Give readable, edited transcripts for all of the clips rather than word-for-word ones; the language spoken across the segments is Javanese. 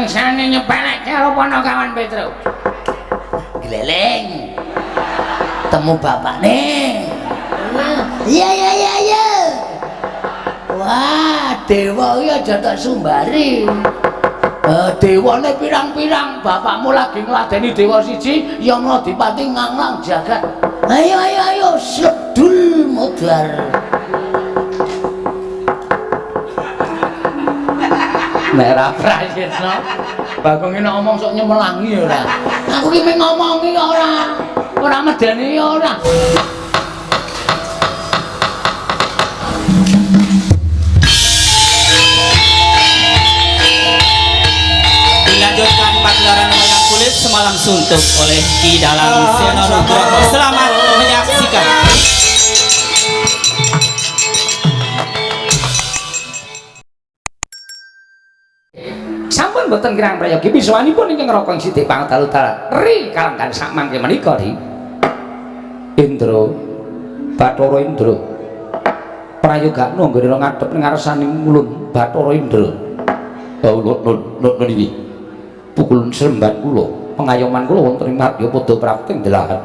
bangsane nyepelek karo ponokawan Petro. Gleleng. Temu bapakne. Iya. Wah, dewa iki aja tak sumbari. Dewane pirang-pirang, bapakmu lagi ngladeni dewa siji, ya Adipati nganglang jagat. Ayo, sedul modar. Nek ra prayitna, Bagong iki nek ngomong sok nyemelangi ora. Aku iki mung ngomongi ora medeni ora. Dilanjutkan pagelaran wayang kulit semalam suntuk oleh Ki Dalang Seno Nugroho. Selamat menyaksikan. Sampun boten kirang prayogi biswanipun ingkang Raka Sidih Pangdalutal ri kalenggan sak mangke menika ri. Indra Bathara Indra prayogakno nggone ngadhep ning ngarsaning ulun Bathara Indra. Nun iki pukulun seremban kula pengayoman kula wonten ing Madya Pada Prapting delahan.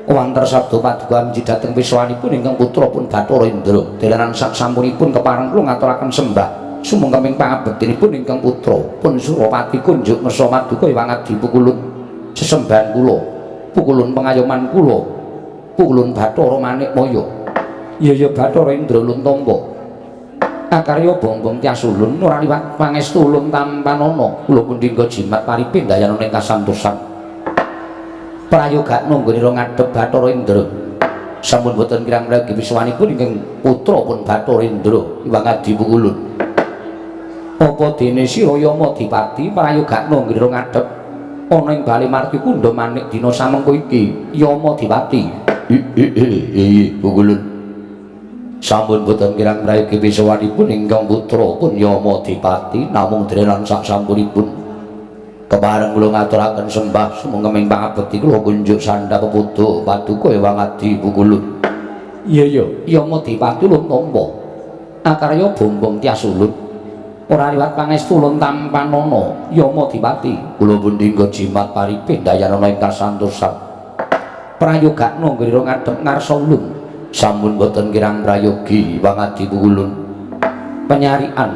Wonten sabda paduka miji dhateng wiswanipun ingkang putra pun Bathara Indra. Dalanan sak sampunipun kepareng kula ngaturaken sembah sumangga ping pangabektinipun ingkang putra pun Suropati kunjuk ngersa maduka iwangadi pukulun sesembahan kula, pukulun pengayoman kula, pukulun Bathara Manikmaya. Ya Bathara Indra Luntamba. Akarya bongbong tiasulun ora liwat pangestu ulun tampanana kula pundhingga jimat paripin dayana ing kasantosan. Prayogakno nggone ngadhep Bathara Indra. Sampun boten kirang-kirang wiswanipun ingkang putra pun Bathara Indra iwangadi pukulun. Apa dene sira Yama Dipati prayogakno nggone ngadhep ana ing bali Marti Kunda manik dina samengko iki Yama Dipati. Pukulun. Sampun boten kirang-kirang wiswanipun ingkang putra pun Yama Dipati namung drenan sak sampunipun kepareng kula ngaturaken sembah sumangga ing pangabekti kula kunjuk sandha pepodo paduka ewangadi pukulun. Iya Yama Dipati Luntamba akarya bombong tiasulun ora liwat pangestu ulun tampanana Yama Dipati kula pundhingga jimat paripin dayana ing kasantosan. Prayogakno nggone ngadhep ngarsa ulun sampun boten kirang prayogi wangadi pukulun. Penyarian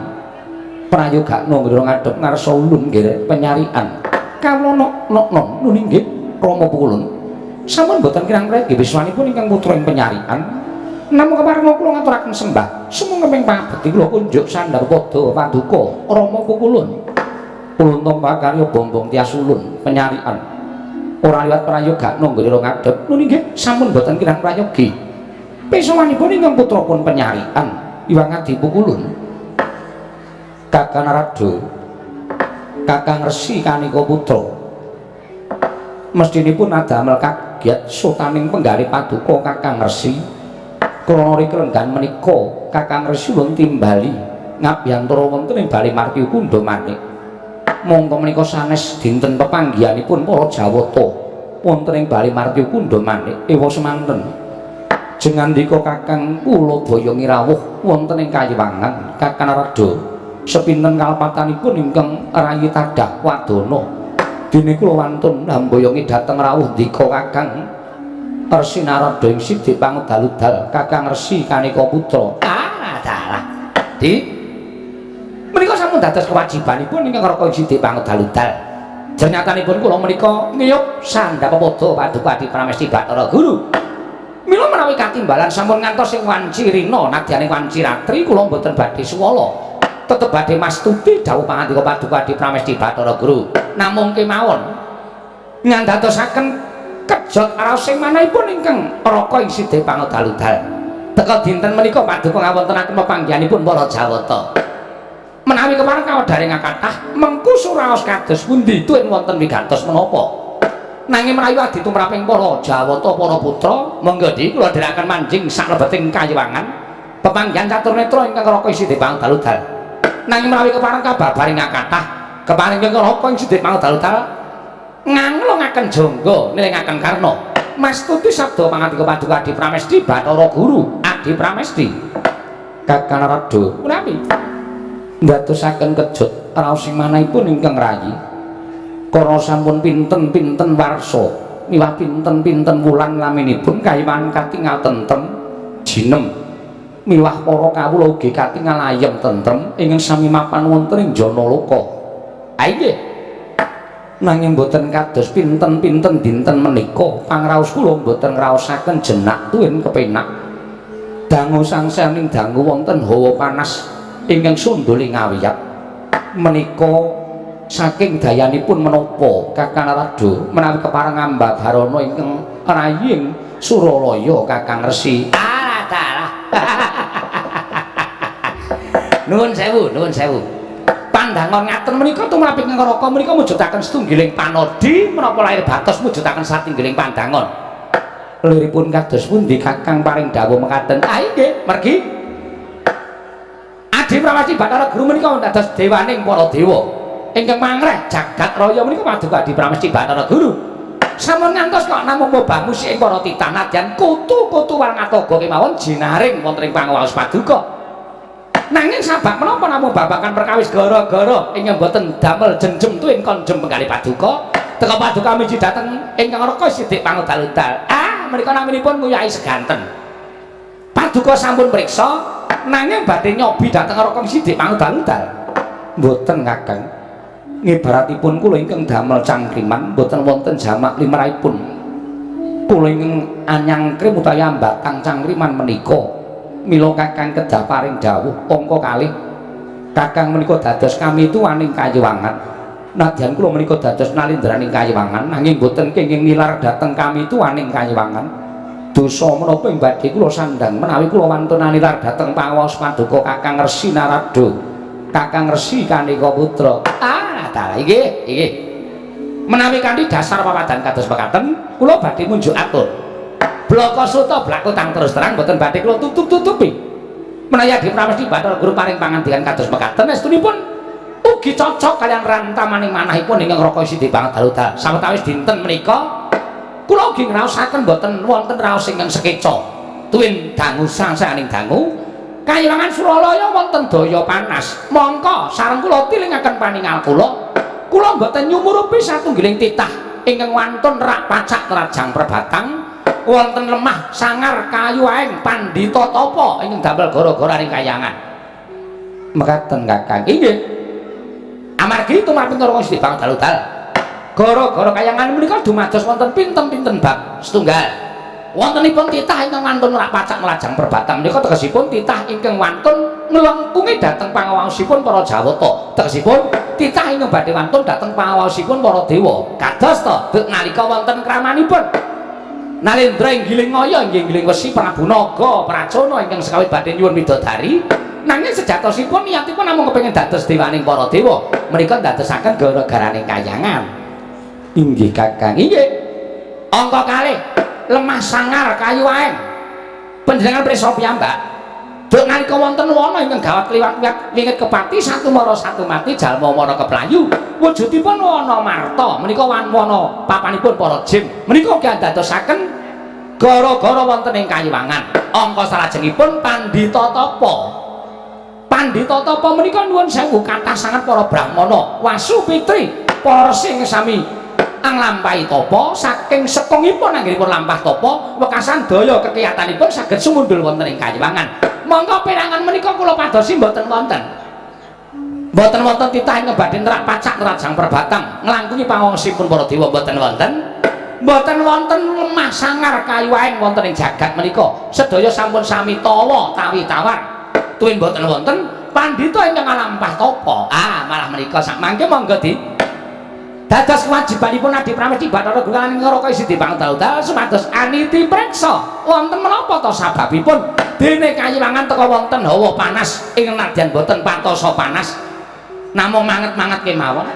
prayogakno nggone ngadhep ngarsa ulun nggih penyarian kawula non nun inggih Rama pukulun. Sampun boten kirang prayogi wiswanipun ingkang putra ing penyarian namung kepareng kula ngaturaken sembah sumangga ping pangabekti kula kunjuk sandhar pada paduka Rama pukulun. Ulun tampa karya bombong tiasulun penyarian ora liwat prayogakno nggone ngadhep nun inggih sampun boten kirang prayogi pesawanipun ingkang putra pun penyarian iwangadi pukulun. Kakang Narada Kakang Resi Kanika putra mestinipun adamel kagiat sotaning penggalih paduka Kakang Resi. Krana rikrengan menika Kakang Resi ulun timbali ngabiyantara wonten ing bali Marti Kunda manik. Monggo menika sanes dinten pepanggihanipun para Jawata wonten ing bali Marti Kunda manik ewa semanten. Jengandika Kakang kula daya ngirawuh wonten ing Kayiwangan Kakang Narada sepinten kalpatanipun ingkang rayi tadah wadana dene kula wantun hambayongi dhateng rawuh ndika Kakang Resi Narada ing Sidih Pangdalutal Kakang Resi Kanika putra. Dalah di menika sampun dados kewajibanipun ingkang Raka Sidih Pangdalutal. Jenyatanipun kula menika ngiyup sandha pepodo paduka Adi Pramesti Bathara Guru. Mila menawi katimbalan sampun ngantos ing wanci rina nadyaning wanci ratri kula mboten badhe suwala. Tetep badhe mastuti dawuh pangandika paduka Adi Pramesti Bathara Guru. Namung kemawon ngandadosaken kejot raos sing manahipun ingkang Raka ing Sidih Pangdalutal. Teka dinten menika paduka ngawontenaken pepanggihanipun para Jawata. Menawi kepareng kawedharing kathah mengku suraos kados pundi tuwin wonten wigatos menapa. Nanging merayu adi tumraping para Jawata para putra monggo di kula dherekaken manjing saklebeting Kayiwangan pepanggihan catur netra ingkang Raka ing Sidih Pangdalutal. Nanging menawi kepareng kababaring kathah kepareng ingkang Raka ing Sidih Pangdalutal nganglongaken jangga nilingaken karna mastuti sabda pangandika paduka Adi Pramesti Bathara Guru. Adi Pramesti Kakang Narada punapi ndadosaken kejut raos sing manahipun ingkang rayi karena sampun pinten-pinten warsa miwah pinten-pinten wulan laminipun kayiman katingal tentrem jinem miwah para kawula ugi katingal ayem tentrem ingkang sami mapan wonten ing Janaloka. Inggih. Nanging boten kados pinten-pinten dinten menika pangraos kula boten ngraosaken jenak tuwin kepenak. Dangu sangsaning dangu wonten hawa panas ingkang sunduling ngawiyat menika saking dayanipun menapa Kakang Narada menawi kepareng ambabarana ingkang raying Suralaya Kakang Resi. Alah. Nuwun sewu. Pandangan ngaten menika tumraping Ngaraka menika mujudaken setunggiling panodi menapa lair batos mujudaken satunggiling pandangan. Liripun kados pundi Kakang paring dawuh mekaten? Nggih, mergi. Adi Pramesti Bathara Guru menika dados dewaning para dewa. Ingkang mangreh jagat raya menika paduka Adi Pramesti Bathara Guru. Sampun ngantos kok namung mobah musik para titah nadyan kutu-kutu warngatoga kemawon jinaring wonten ing pangawaos paduka. Nanging sabab menapa namung babagan perkawis gara-gara ingkang boten damel jenjem tuwin konjem penggalih paduka teka paduka miji dhateng ingkang raka sithik pangudal-udal. Menika naminipun nguyahi seganten. Paduka sampun priksa nanging badhe nyobi dhateng raka sithik pangudal-udal. Mboten Kakang. Ngibaratipun kula ingkang damel cangkriman boten wonten jamak limrahipun. Kula ingkang anyangkrim utawi ambatang cangkriman menika mila Kakang kedah paring dawuh angka kalih. Kakang menika dados kami tuwaning kayiwangan. Nadyan kula menika dados nalindraning kayiwangan nanging boten kenging nilar dhateng kami tuwaning kayiwangan. Dosa menapa ing badhe kula sandhang menawi kula wantun nilar dhateng pangawaos paduka Kakang Resi Narada. Kakang Resi Kanika Putra. Nggih. Menawi kanthi dasar papadan kados mekaten, kula badhe munjuk atur. Blaka suta blakutang terus terang boten badhe kula tutup-tutupi. Menawi Adi Pramesti Bathara Guru paring pangandikan kados mekaten, estunipun ugi cocok kaliyan rantamaning manahipun ingkang raka sithik banget dalu-dalu. Sawetawis dinten menika kula ugi ngraosaken boten wonten raos ingkang sekeca. Tuwin dangu sangsaning dangu Kayiwangan Suralaya wonten daya panas. Mongko sareng kula tilingaken paningal kula mboten nyumurupi satunggiling titah ingkang wantun rak pacak nerajang perbatang wonten lemah sangar kayu aeng pandhita tapa ingkang damel gara-gara ing kayangan. Mekaten Kakang. Inggih. Amargi tumraping Raka Sithik Bang Daludal. Gara-gara kayangan menika dumados wonten pinten-pinten bab setunggal. Wontenipun titah ingkang wantun rak pacak nglajang perbatang menika tegesipun titah ingkang wantun nglengkungi dhateng pangawaosipun para Jawata. Tegesipun titah ingkang badhe wantun dhateng pangawaosipun para dewa. Kados to nalika wonten kramanipun Nalendra inggiling ngaya inggih inggiling wesi Prabu Naga Pracana ingkang sekawit badhe nyuwun widodari nanging sejatosipun niyatipun namung kepengin dados dewaning para dewa. Menika ndadosaken gara-garaning kayangan. Inggih Kakang. Inggih. Angka kalih lemah sangar kayu aeng panjenengan prisa piyambak duk nalika wonten wana ingkang gawat kliwat wingit kepati satu mara satu mati jalma mara keplayu wujudipun wana marta menika wana papanipun para jin menika ugi dadosaken gara-gara wonten ing kayiwangan angka salajengipun Pandhita Tapa menika nuwun sewu kathah sanget para brahmana Wasu Pitri para sing sami anglampahi tapa saking sekungipun anggenipun lampah tapa wekasan daya kekiyatanipun saged sumundul wonten ing kayiwangan. Monggo perangan menika kula padosi mboten wonten titah ingkang badhe nerak pacak nerajang perbatang nglangkungi pangaosipun para dewa mboten wonten lemah sangar kayu aeng wonten ing jagat menika sedaya sampun sami tawa tawi tawar tuwin mboten wonten pandhita ingkang lampah tapa. Malah menika sak mangke monggo dados kewajibanipun Adi Pramesti Bathara Guru lan Raka Sithik Bang Daludal supados aniti preksa wonten menapa to sababipun dene kayiwangan teka wonten hawa panas ing nadyan boten patosa panas namung manget-manget kemawon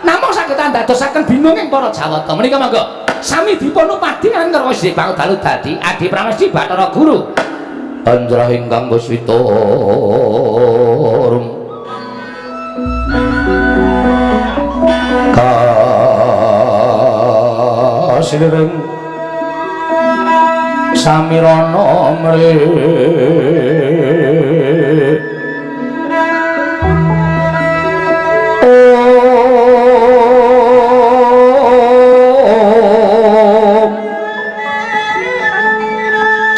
namung saged ndadosaken binunging para Jawata. Menika monggo sami dipun upadi lan Raka Sithik Bang Daludal dadi Adi Pramesti Bathara Guru Anjra ingkang Guswita Kasilireng Samirana mrih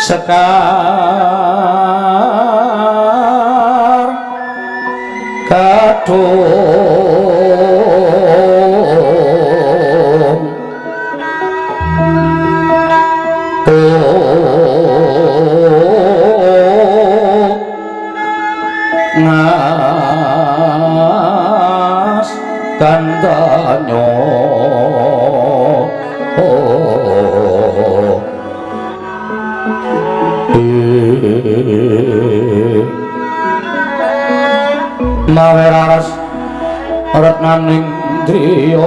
sekar kadung ngas kandanyo maweras retnaning driya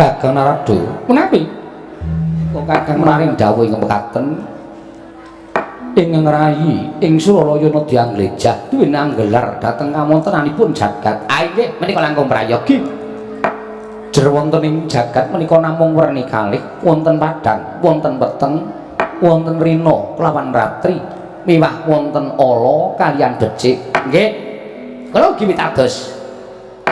Kakang Narado, menawi kok kakang maring dawuh ing mekaten ing ngrayi ing Suralaya nedya glejah duwe anggelar dhateng kawontenanipun jagat. Nggih, menika langkung prayogi. Jer wonten ing jagat menika namung werni kalih, wonten padang, wonten weteng, wonten rina kelawan ratri, miwah wonten ala kaliyan becik. Nggih. Kula ugi mitados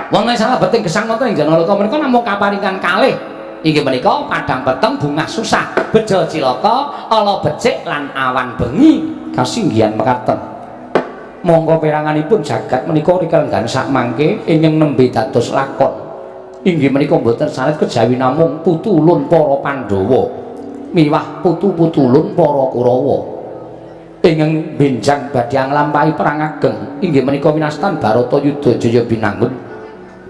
wonten salebeting gesang wonten ing Janalaka menika namung kaparingan kalih. Inggih menika padang peteng bungah susah, bejo cilaka, ala becik lan awan bengi kasinggihan mekaten. Monggo peranganipun jagat menika rikalenggan sak mangke ingkang nembe dados lakon. Inggih menika boten salet kejawi namung putulun para Pandhawa miwah putu-putulun para Kurawa. Ingkang benjang badhe nglampahi perang ageng inggih menika winastan Baratayuda Jaya binangun.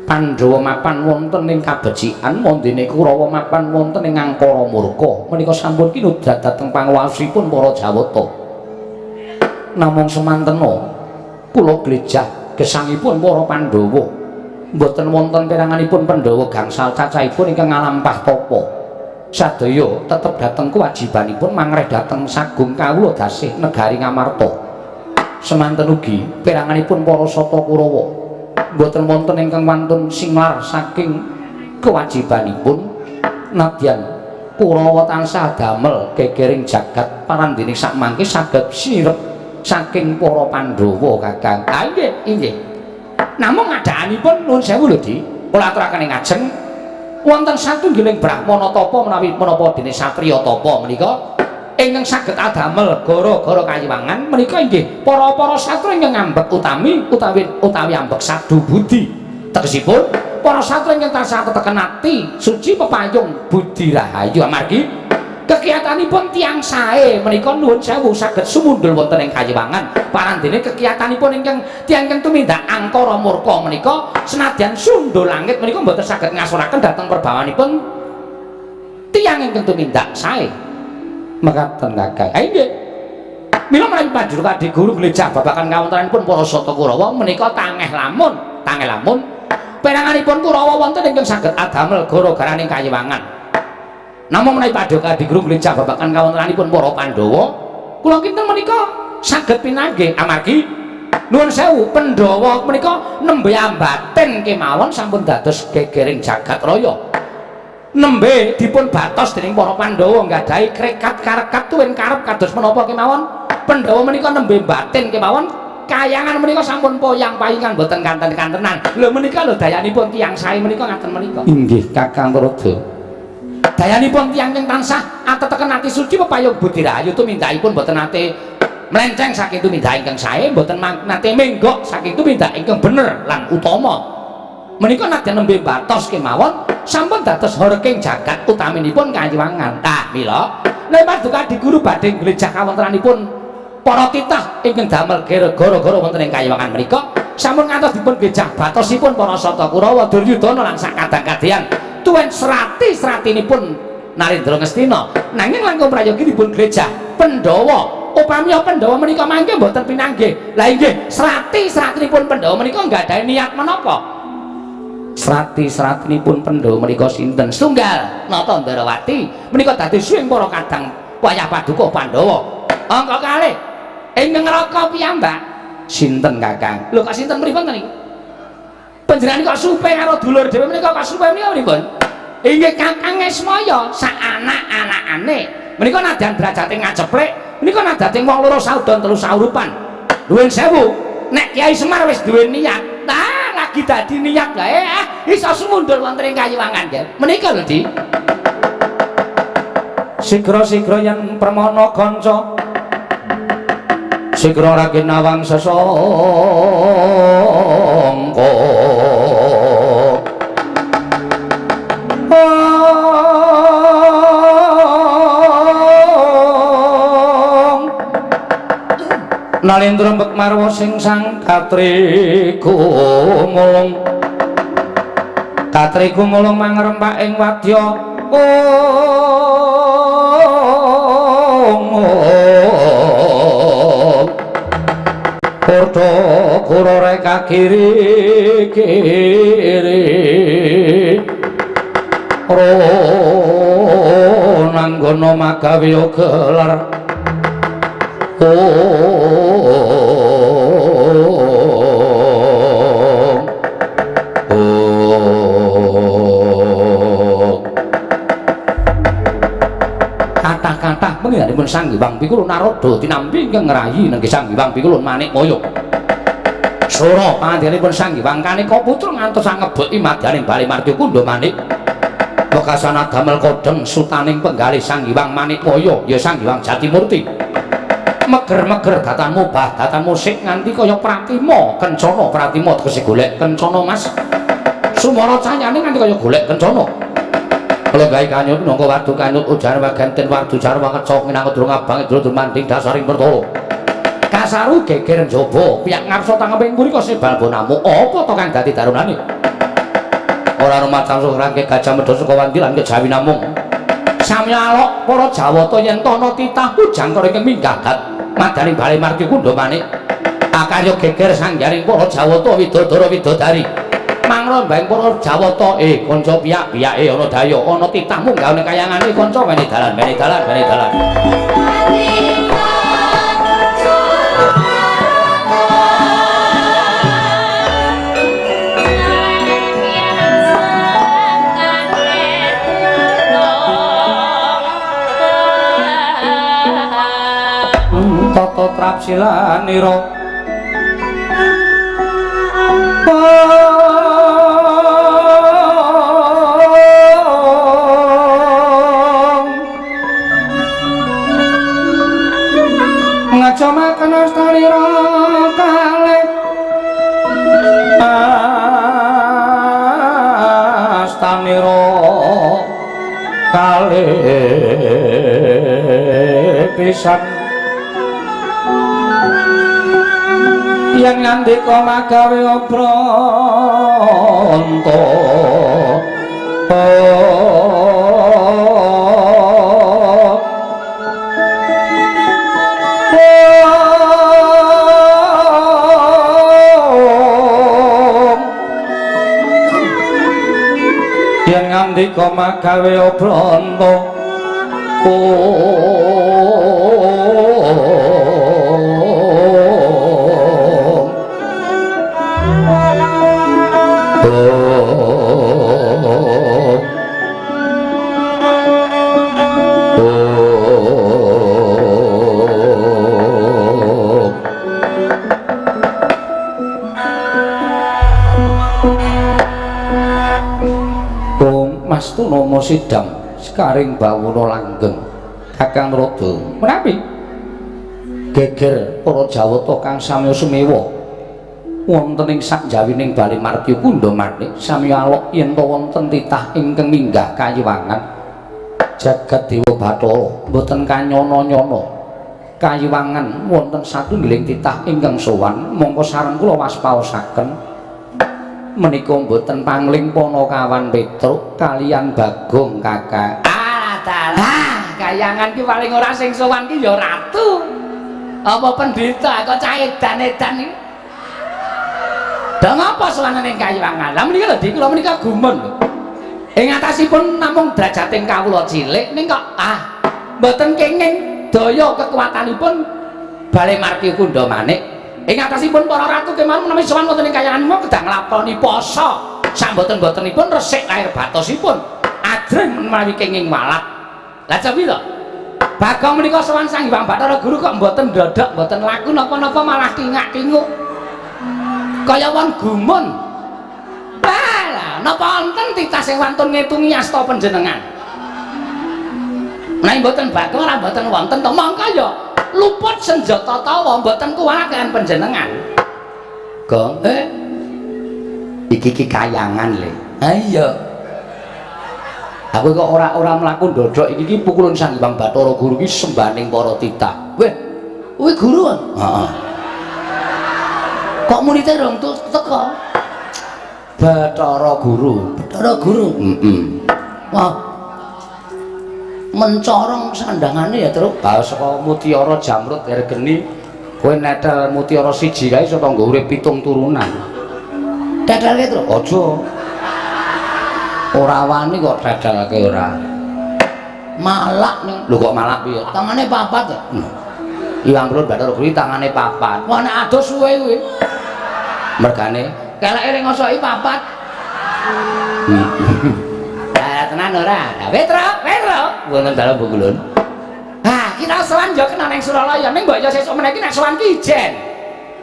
Pandhawa mapan wonten ing kabecikan, mondene Kurawa mapan wonten ing angkara murka. Menika sampun kinudrat dhateng panguwasipun para Jawata. Namung semantena kula glejah gesangipun para Pandhawa. Mboten wonten peranganipun Pandhawa gangsal cacahipun ingkang ngalampah tapa. Sadaya tetep dhateng kewajibanipun mangreh dhateng sagung kawula dasih negari Ngamarta. Semanten ugi peranganipun para Sata Kurawa. Mboten wonten ingkang wantun singlar saking kewajibanipun nadyan Kurawa tansah damel gegering jagat parandene sak mangke saged sirep saking para Pandhawa Kakang. Nggih, inggih. Namung adaanipun nuwun sewu lho Di, kula aturaken ing ajeng wonten satunggiling brahmana tapa menawi menapa dene satriya tapa menika ingkang saged adamel gara-gara kayiwangan menika inggih para-para satra ingkang ngambek utawi ambek sadu budi. Tegesipun para satra ingkang tansah teteken ati suci pepayung budi rahayu amargi kegiatanipun tiyang sae menika nuwun sewu saged sumundul wonten ing kayiwangan parandene kegiatanipun ingkang tiyang ingkang tumindak angkara murka menika senadyan sundul langit menika mboten saged ngasuraken dhateng perbawanipun tiyang ingkang tumindak sae. Mekaten Kakang. Nggih. Mila menawi panjenengan Adi Guru glejah babagan kawontenanipun para Sata Kurawa menika tangeh lamun peranganipun Kurawa wonten ingkang saged adamel gara-garaning kayiwangan. Namung menawi Paduka Adi Guru glejah babagan kawontenanipun para Pandhawa, kula kinten menika saged pinanggih amargi nuwun sewu Pandhawa menika nembe ambaten kemawon sampun dados gegering jagat raya. Nembe dipun batos dening para Pandhawa nggadahi krekat karekat tuwin karep kados menapa kemawon. Pandhawa menika nembe batin kemawon kayangan menika sampun poyang-payingan boten kanten-kantenan. Lho menika lho dayanipun tiyang sae menika ngaten menika. Inggih Kakang Narada. Dayanipun tiyang ing tansah ateteken ati suci pepayung budi rahayu tumindakipun boten nate melenceng saking tumindak ingkang sae, boten nate menggok saking tumindak ingkang bener lan utama. Menika nadyan nembe batos kemawon sampun dados horking jagat utaminipun kayiwangan. Tah mila nek Paduka Adi Guru badhe glejah kawontenanipun para titah ingkang damel gara-gara wonten ing kayiwangan menika sampun ngantos dipun glejah batosipun para Sata Kurawa Duryudana lan sakadang-kadang tuwin serati-seratinipun Narendra Ngastina. Nanging langkung prayogi dipun glejah Pandhawa. Upami Pandhawa menika mangke mboten pinanggih. Lah inggih serati-seratinipun Pandhawa menika nggadahi niat menapa? Srati-sratinipun pendhawa menika sinten? Setunggal Nata Ndarawati menika dados swing para kadang wayah paduka Pandhawa. Angka kalih ingkang Raka piyambak. Sinten Kakang? Lho kok sinten pripun to niku? Panjenengan kok supe karo dulur dhewe menika kok supe menika pripun? Inggih Kakang Esmaya sak anak-anakane menika nadyan derajate ngaceplek menika nadating wong loro saudon telu saurupan. Nuwun sewu nek Kyai Semar wis duwe niat lagi dadi niat gae iso sumundur wonten ing Kayuwangan ya. Menika lho Di. Sigra-sigra yen permana kanca. Sigra Raden Nawang sesangka. Nalendra mbek marwa sing sang katriku mulung mangrempak ing wadya padha kurore kakiri-kiri ro nanggono magawe gelar kata-kata penggalipun Sang Hyang Pikulun Narada tinampi ingkang ngrayi nengge Sang Hyang Pikulun Manikmaya. Sura pangandikanipun Sang Hyang Kanika Putra ngantos ngebeki madyaning Bali Martya Kundha Manik. Wekasan damel kodheng sutaning penggalih Sang Hyang Manikmaya ya Sang Hyang Jatimurti. Meger-meger datan mubah datan musik nganti kaya Pratima Kencana. Pratima tegese golek kencana Mas. Sumara canyane nganti kaya golek kencana. Kala gawe kanyut nangka wadu kanyut ujar waganten wardu jarwa kecok minangka durung abang durung manding dasaring pertara. Kasaru geger njaba piyak ngarsa tangeping mriko sebal bonamu apa to kang dadi darunane. Ora rumacang rangke gajah medha saka wandi lan kejawi namung. Samya alok para Jawata yen tana titah pujang karo ing minggagat madani Bali Martya Kundha Manik. Akarya geger sanggaring para Jawata widodara widodari. Mangrombaing para Jawata kanca piyak-piyake ana daya ana titah munggahane kayangane kanca meni dalan. Tata trapsilanira ngajamaken astalira kalih astanira kalih pisan yang ngandika magawe obranta yang ngandika magawe obranta Mastu nomo sidang sekaring bawuna langgeng Kakang Rada menawi geger para Jawata kang samya sumewa wonten ing sakjawining Bali Martya Kundha Manik samya alok yen to wonten titah ingkang minggah Kayuwangan jagat Dewa Bathara boten kanyana-nyana Kayuwangan wonten satunggiling titah ingkang sowan mongko sareng kula waspaosaken menika mboten pangling Panakawan Petruk kalian Bagong Kakang. Dalah, kayangan ki paling ora sing sowan ki ya ratu. Apa pendeta kok cah edan-edan iki? Dah ngapa sowanan ing Kayuwangan? Lah menika lho Dik, kula menika gumun lho. Ing atasipun namung drajating kawula cilik ning kok mboten kenging daya kekuatanipun bale margi Kunda Manik. Ing atasipun para ratu kemawon menawi sowan wonten ing Kayuwangan menika kedah nglakoni poso. Samboten-botenipun resik lahir batosipun. Ajreng menawi kenging walak. Lah cobi to. Bagong menika sowan Sang Hyang Bathara Guru kok mboten ndodok, mboten laku napa-napa malah tingak-tinguk. Kaya wong gumun. Lah, napa wonten titah sing wantun ngitungi asta panjenengan? Menawi mboten Bagong ora mboten wonten to mangka ya luput senjata tawa mboten kuwat kaliyan panjenengan. Gong, iki kayangan le. Ha iya. Aku kok ora mlaku ndodok iki pukulun Sang Hyang Bathara Guru iki sembaning para titah. Weh, kuwi guru kan? Heeh. Kok muridé rong teko? Bathara Guru. Bathara Guru. Wah. Mencorong sandangane ya terus saka mutiara jamrut geni kowe netel mutiara siji kae iso tanggo urip 7 turunan. Dadalke terus aja. Ora wani kok dadalke ora. Malak ning lho kok malak piye? Tangane papat ya. Iwang Kulon Bathara Guru tangane papat. Wah nek adoh suwe kuwi. Mergane keleke ning ngosoki papat. Tenan ora? Petro, wonten dalem Bu Kulon. Kita sowan yo kena ning Suralaya, ning mbok yo sesuk meniki nek sowan ki ijen.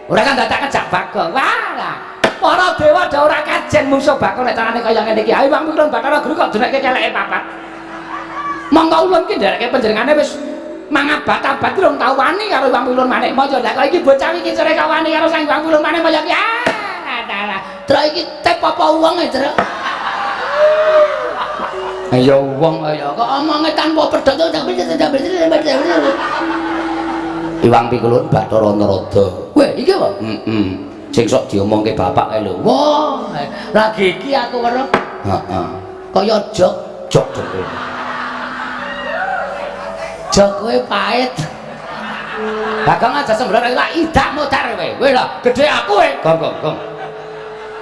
Ora kan dadak kejak Bagong. Wah, para dewa dah ora kajen mungsuh Bagong nek carane kaya ngene iki. Ayo Wang Kulon Bathara Guru kok denekke keleke papat. Monggo ulun ki ndereke panjenengane wis mangabat-abat rong tau wani karo Wang Kulon Manik Maya. Lah kok iki bocah iki core kawani karo Sang Wang Kulon Manik Maya ki. Tro iki tep apa wong e, Tro? Ayo wong ayo kok omonge tanpa pedhot Iwang Pikulun Bathara Narada. Weh iki apa? Sing sok diomongke bapak kae lho. Wah, lagi iki aku weruh. Heeh. Kaya jok kowe. Jok kowe pait. Bagong aja sembrono lak idak mutar kowe. Kowe lho gedhe aku kowe. Gong.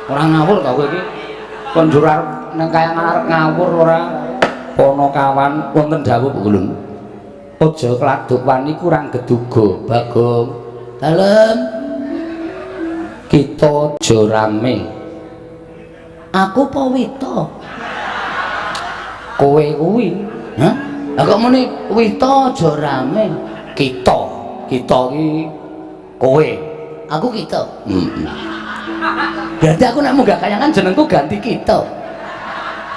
Ora ngawur to kowe iki. Kon njur arep nang Kayuwangan arep ngawur ora. Ponokawan wonten dawuh Bu Kulun. Aja kladuk wani kurang geduga, Bagong. Dalem. Kita aja rame. Aku pawita. Kowe kuwi, hah? Lah kok muni wita aja rame. Kita iki kowe. Aku kita. Berarti aku nek munggah Kayuwangan jenengku ganti kita.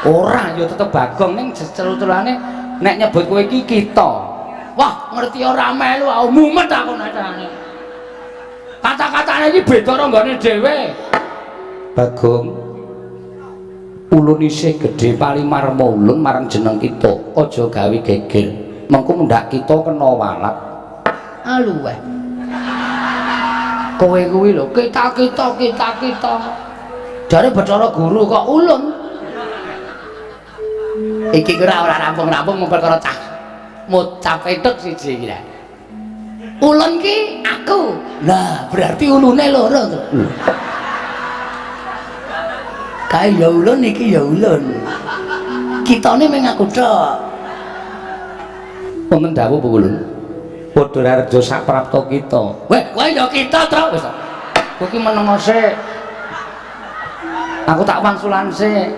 Ora ya tetep Bagong ning celuturane nek nyebut kowe iki kita. Wah, ngerti ora melu aku mumet aku nacane. Kata-katane iki beda karo nggone dhewe. Bagong. Ulun isih gedhe palimarma ulun marang jeneng kita. Aja gawe geger. Mengko mundak kita kena walak. Aluweh. Kowe kuwi lho, kita. Jare Bathara Guru kok ulun. Iki ora rampung-rampung mung perkara cah mocap petuk siji iki lho. Ulun ki aku. Lah, berarti ulune loro to. Kae ya ulun iki ya ulun. Kitane mung aku tok. Wonten dawuh Bu Kulun. Padha rejo sak prapta kita. Weh, kowe ya kita to wis. Kowe ki menengo sik. Aku tak wangsulan sik.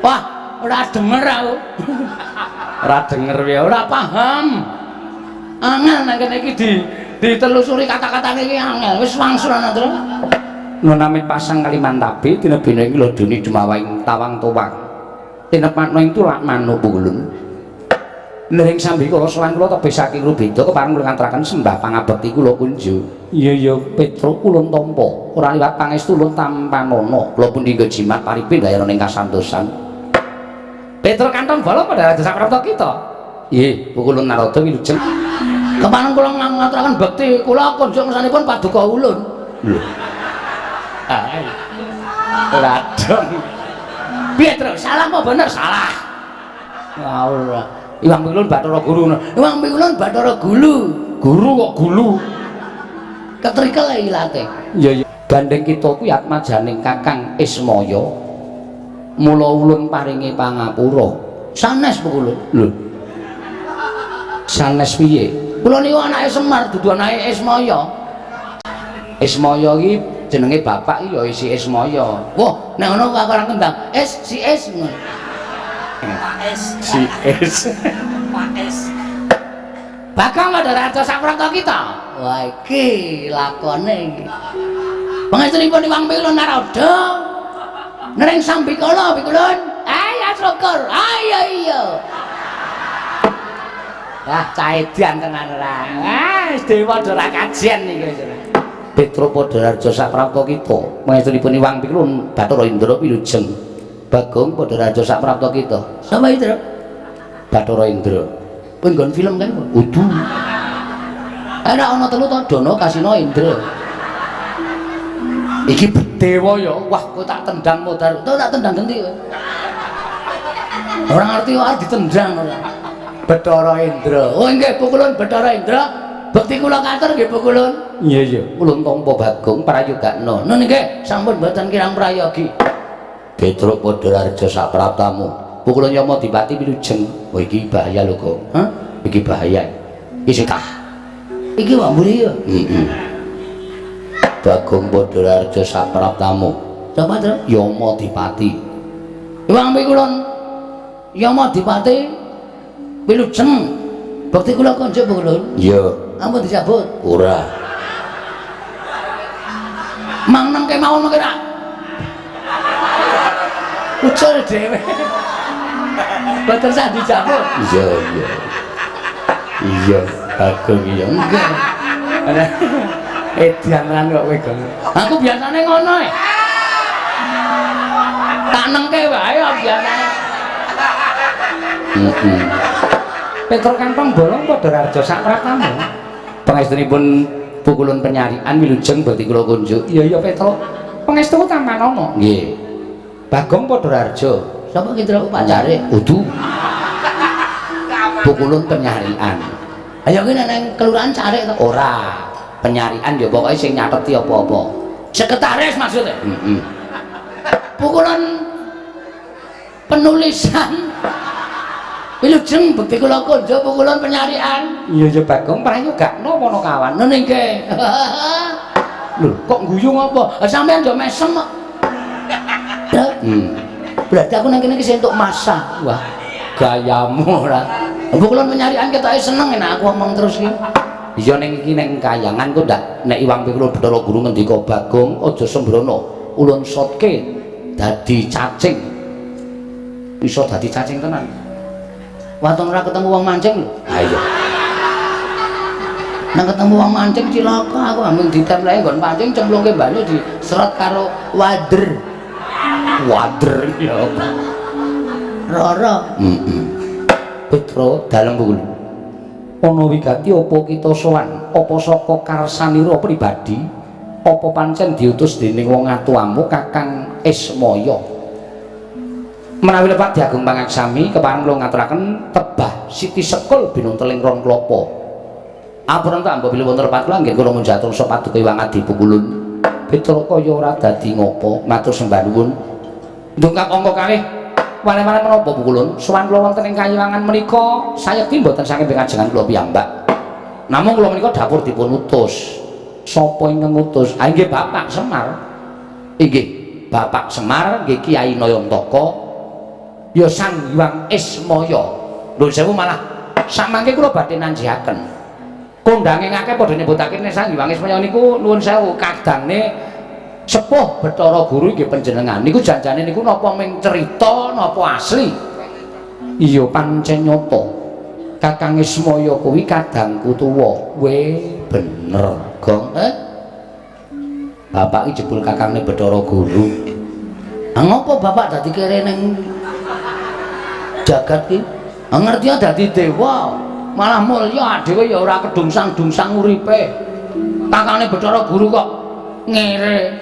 Wah, ora denger aku. Ora denger wae, ora paham. Angel nang kene iki ditelusuri kata-katane iki angel. Wis wangsulan to. Nunamit pasang Kalimantabe dinebine iki lho duni dumawing tawang tuwang. Tinepatno ing tulak manuk Bu Kulun. Nering sambi kula sowan kula tebih saking Rubeda kepareng kula nganturaken sembah pangabekti kula kunju. Iya Petro ulun tampa, ora liwat pangestu ulun tampanana. Kula pundi nggo jimat paripe dayaning kasantosan. Petro kantong bala pada desa prapta kita. Nggih, Bu Kulun Narada wilujeng. Kepareng kula ngaturaken bekti kula kunjuk ngersanipun paduka ulun. Lho. Ladong. Piye Tru? Salah apa bener? Salah. Ora. Iwang Pikulun Bathara Guru. Iwang Pikulun Bathara Gulu. Guru kok gulu. Ketrikel ilate. Iya. Gandeng kita kuwi atmajaning Kakang Ismaya. Mula ulun paringi pangapura. Sanes Pukulun. Lho. Sanes piye? Kula niku anake Semar dudu anake Ismaya. Ismaya iki jenenge bapak iki ya isi Ismaya. Wah, nek ngono kok ora kendang. Si Es ngono. Si Es. Pak Es. Bakal Madaraja Sapranta kita. Wah iki lakone iki. Pangestunipun Iwang Pilun Narada. Nering Sambikala Pikulun. Ayo syukur. Ayo iya. Lah caedan tenan ora. Wis dewa ora kajian iki. Petro Padaraja Sapranta kita. Pangestunipun Iwang Pilun Bathara Indra Wilujeng. Bagong Padaraja Sapranta kita. Sapa Indra? Bathara Indra. Kowe nggon film kan? Udu. Ana ana telu to Dono Kasino Indra. Iki dewa ya. Wah, kowe tak tendang modal. Tuh tak tendang genti kowe. Ora ngerti kok ditendang ora. Bathara Indra. Oh nggih Pukulun Bathara Indra. Bekti kula katur nggih Pukulun. Iya iya. Ulun tampa Bagong prayogakna. Nun nggih sampun mboten kirang prayogi. Petro Padaraja Sapratamu. Pukulun Yama Dipati Wilujeng. Oh iki bahaya lho kok. Hah? Iki bahaya. Iki kah? Iki wak mburi ya. Bagong Padaraja Sapratamu. Sapa to? Yama Dipati. Iwang Pikulun Yama Dipati Wilujeng. Bekti kula konjuk Pukulun. Iya. Ampun disabut. Ora. Mang nang kemawon mengke ra. Ucul dhewe. Boten sah dijabut. Iya iya. Iya, Bagong iya enggak. Edan kok kowe gong. Aku biasane ngono e. Tak nengke wae biasane. Petro Kantong Bolong Padaraja Sapratamu. Pangestunipun Pukulun Penyarian Wilujeng bekti kula kunjuk. Iya iya Petro. Pangestu tampan ana. Nggih. Bagong Padaraja. Sapa ki Tru pacare? Udu. Pukulun Penyarian. Ayo ki nang kelurahan Carik to? Ora. Penyarian ya pokoke sing nyateti apa-apa. Sekretaris maksudnya? Pukulun penulisan Wilujeng bekti kula kunjuk Pukulun Penyarian. Iya ya Bagong prayogakna ana kawan. Nun nggih. Lho, kok guyu ngopo? Sampeyan yo mesem kok. Berarti aku nang kene iki entuk masak. Wah, gayamu ora. Pukulun Penyarian ketoke seneng nek aku omong terus iki. Iya ning iki ning kayangan kok ndak nek Iwang Pikulun Bathara Guru ngendika Bagong aja sembrono. Ulun sotke dadi cacing. Iso dadi cacing tenan. Waton ora ketemu wong mancing lho. Ha iya. Nang ketemu wong mancing cilaka aku ambeng ditemleke nggon pancing cemplungke banyu diseret karo wader. Wader ya apa? Rara. Putra dalem Pukulun. Ana wigati apa kita sowan? Apa saka karsanira pribadi? Apa pancen diutus dening wong atuamu Kakang Ismaya? Menawi lepat diagung pangaksami kepareng kula ngaturaken tebah Siti Sekul binunteling ron klapa. Ampun tak mbok bilih wonten lepat kula nggih kula munjatur sapaduka Iwang Adi Pukulun. Petra kaya ora dadi ngopo, matur sembah nuwun. Ndongkap angka kalih wale-wale menapa Pukulun? Sowan kula wonten ing kayiwangan menika sayekti mboten saking pengajengan kula piyambak. Namung kula menika dapur dipun utus. Sapa ingkang ngutus? Ah nggih Bapak Semar. Inggih, Bapak Semar nggih Kyai Nayantaka. Ya Sang Hyang Ismaya. Nuwun sewu malah samangke kula badhe nanjihaken. Kondange ngake padha nyebutake nek Sang Hyang Ismaya niku nuwun sewu kadangne Sepuh Bathara Guru nggih panjenengan niku janjane niku napa ming cerita napa asli? Iya pancen nyata. Kakang Ismaya kuwi kadangku tuwa. Weh bener, Gong. Bapak iki jebul kakangne Bathara Guru. Ah ngopo Bapak dadi kere ning jagat iki? Ah ngerti dadi dewa, malah mulya dhewe ya ora kedungsang-dungsang uripe. Kakangne Bathara Guru kok ngere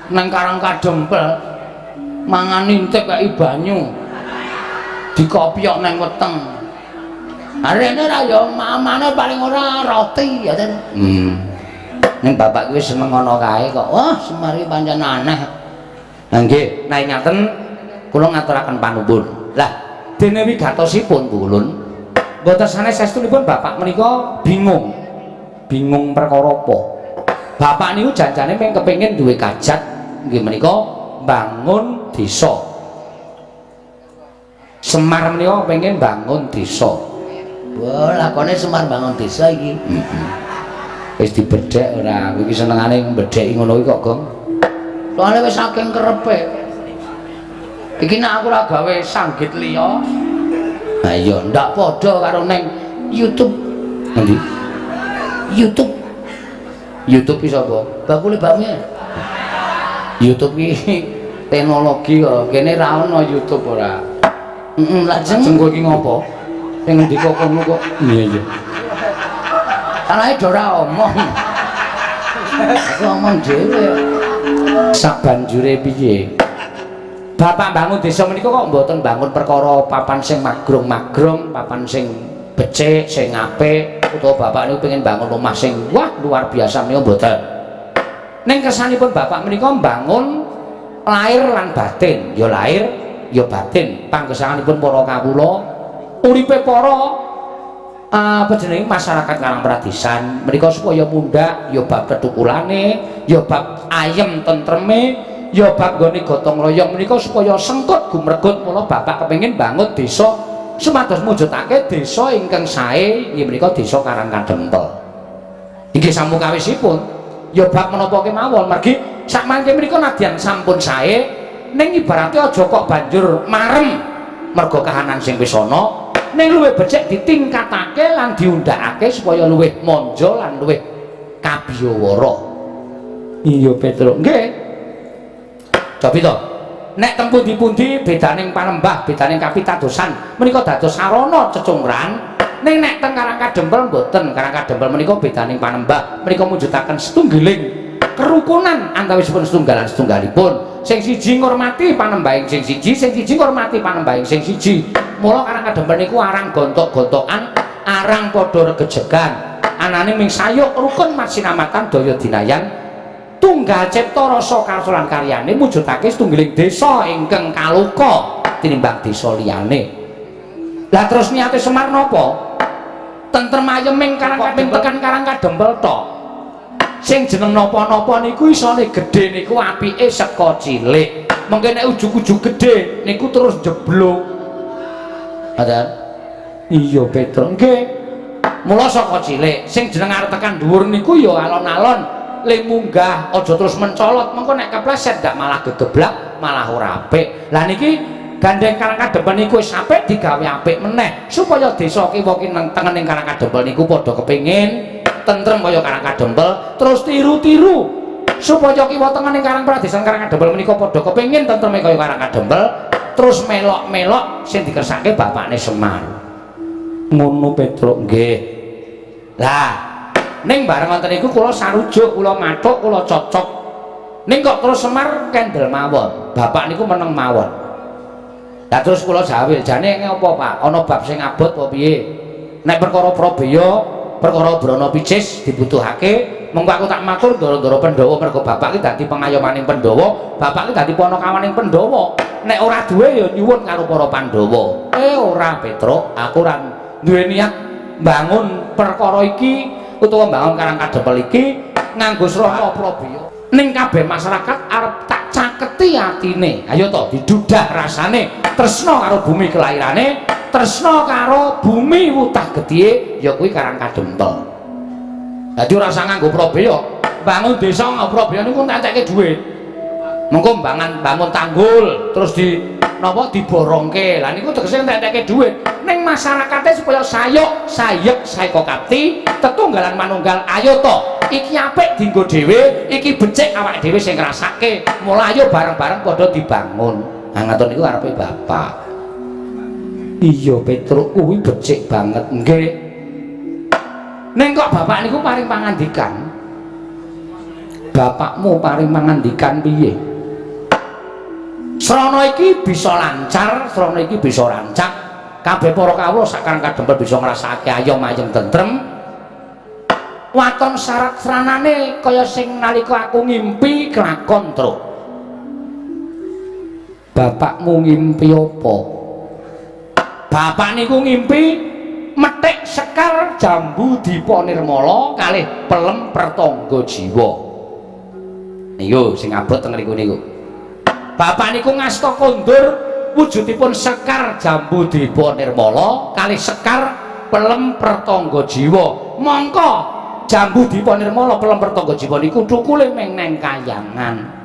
nang Karang Kadempel mangan intip kaya banyu dikopiok nang weteng arene ra ya mamane paling ora roti ya ten Ning bapak kuwi seneng ngono kae kok. Wah, Semar iki pancen aneh. Lah nggih, nek ngaten kula ngaturaken panuwun. Lah, dene wigatosipun Ulun, mboten sanes sestunipun bapak menika bingung. Bingung perkara apa? Bapak niku janjane mung kepengin duwe kajat nggih menika bangun desa. Semar menika pengen bangun desa. Wah, lakone Semar bangun desa iki. Wis dibedhek ora, iki senengane mbedheki ngono iki kok, Gong. Soale wis saking kerepe. Iki nek aku ora gawe sanggit liya. Ha iya, ndak padha karo ning YouTube. Endi? YouTube. YouTube iki sapa? Bakule bakmi. YouTube iki teknologi kok. Kene ra ono YouTube ora. Lajeng kowe iki ngopo? Sing ngendika kono kok. Iya iya. Alae do ora omong. Aku omong dhewe. Sak banjure piye? Bapak bangun desa menika kok mboten bangun perkara papan sing magrung-magrung, papan sing becik, sing apik, utawa bapak niku pengen bangun omah sing wah luar biasa menika mboten. Ning kesanipun bapak menika bangun lahir lan batin, ya lahir ya batin. Panggesanipun para kawula uripe para apa jenenge masyarakat Karang Pradisan menika supaya mundhak ya bab ketukulane, ya bab ayem tentreme, ya bab gone gotong royong menika supaya sengkut gumregut. Mula bapak kepengin bangun desa sumados mujudake desa ingkang sae inggih menika desa Karang Kadempel. Inggih samukawisipun ya bab menapa kemawon margi sakmangke menika nadyan sampun sae ning ibarate aja kok banjur marem mergo kahanan sing wis ana. Ning luwih becik ditingkatake lan diundhakake supaya luwih monjo lan luwih kabiyawara. Iya Petruk. Nggih. Cobi to. Nek teng pundi-pundi bedaning panembah, bedaning kapitadosan menika dados sarana cecungran. Ning nek teng Karang Kadempel mboten. Karang Kadempel menika bedaning panembah, menika mujudaken setunggiling kerukunan antawisipun setunggalan setunggalipun. Sing siji ngurmati panembahing sing siji ngurmati panembahing sing siji. Mula Karang Kadempel niku arang gontok-gontokan, arang padha regejegan. Anane ming sayuk rukun masinamatan daya dinayan. Tunggal cipta rasa karsa lan karyane mujudake setunggiling desa ingkang kaluka tinimbang desa liyane. Lah terus niate Semar napa? Tentrem ayeming Karang Kadempel tekan Karang Kadempel tok. Sing jeneng napa-napa niku isone gedhe niku apike saka cilik. Mengke nek ujug-ujug gedhe niku terus jeblok. Ngoten. Iya Petro. Nggih. Mula saka cilik sing jeneng arep tekan dhuwur niku ya alon-alon le munggah aja terus mencolot. Mengko nek kepleset ndak malah gedeblak, malah ora apik. Lah niki gandeng Karang Kadempel niku wis apik digawe apik meneh supaya desa kiwa ki nang tengening Karang Kadempel niku padha kepengin tentrem kaya Karang Kadempel terus tiru-tiru supaya kiwa tengening Karang Pradisan Karang Kadempel menika padha kepengin tentreme kaya Karang Kadempel terus melok-melok sing dikersake bapakne Semar. Ngono Petruk. Nggih. Lah ning bareng wonten niku kula sarujuk, kula mathuk, kula cocok. Ning kok terus Semar kendel mawon. Bapak niku meneng mawon. Lah terus kula jawil, jane apa Pak? Ana bab sing abot apa piye? Nek perkara Prabeya, perkara Brana Picis dibutuhake, mengko aku tak matur ndara-ndara Pandhawa mergo bapak ki dadi pengayomaning Pandhawa, bapak ki dadi panakawaning Pandhawa. Nek ora duwe ya nyuwun karo para Pandhawa. Ora Petruk, aku ora duwe niat bangun perkara iki utawa bangun Karang Kadempel iki nganggo srana Prabeya. Ning kabeh masyarakat arep tak caketi atine. Ayo to didudah rasane tresna karo bumi kelahirane, tresna karo bumi wutah gedhe ya kuwi Karang Kadempel. Dadi ora usah nganggo Prabeya. Bangun desa nganggo Prabeya niku entekake dhuwit. Mengko bangun tanggul terus di napa diborongke. Lah niku tegese entekake dhuwit. Ning masyarakate supaya sayuk, sayek, saeka kapti, tetunggalan manunggal. Ayo to, iki apik dienggo dhewe, iki becik awake dhewe sing ngrasake. Mula ayo bareng-bareng padha dibangun. Nah ngaten niku arepe bapak. Iya Petruk kuwi becik banget. Nggih. Ning kok bapak niku paring pangandikan. Bapakmu paring pangandikan piye? Srana iki bisa lancar, srana iki bisa rancak. Kabeh para kawula sak Karang Kadempel bisa ngrasakake ayom-ayem tentrem. waton syarat sranane kaya sing nalika aku ngimpi kelakon truk. Bapakmu ngimpi apa? Bapak niku ngimpi metik Sekar Jambu Dipa Nirmala kalih Pelem Pertangga Jiwa. Niku sing abot teng mriku niku. Bapak niku ngasta kondur wujudipun Sekar Jambu Dipa Nirmala kalih Sekar Pelem Pertangga Jiwa. Mongko Jambu Dipa Nirmala Pelem Pertangga Jiwa niku thukule ming neng Kahyangan.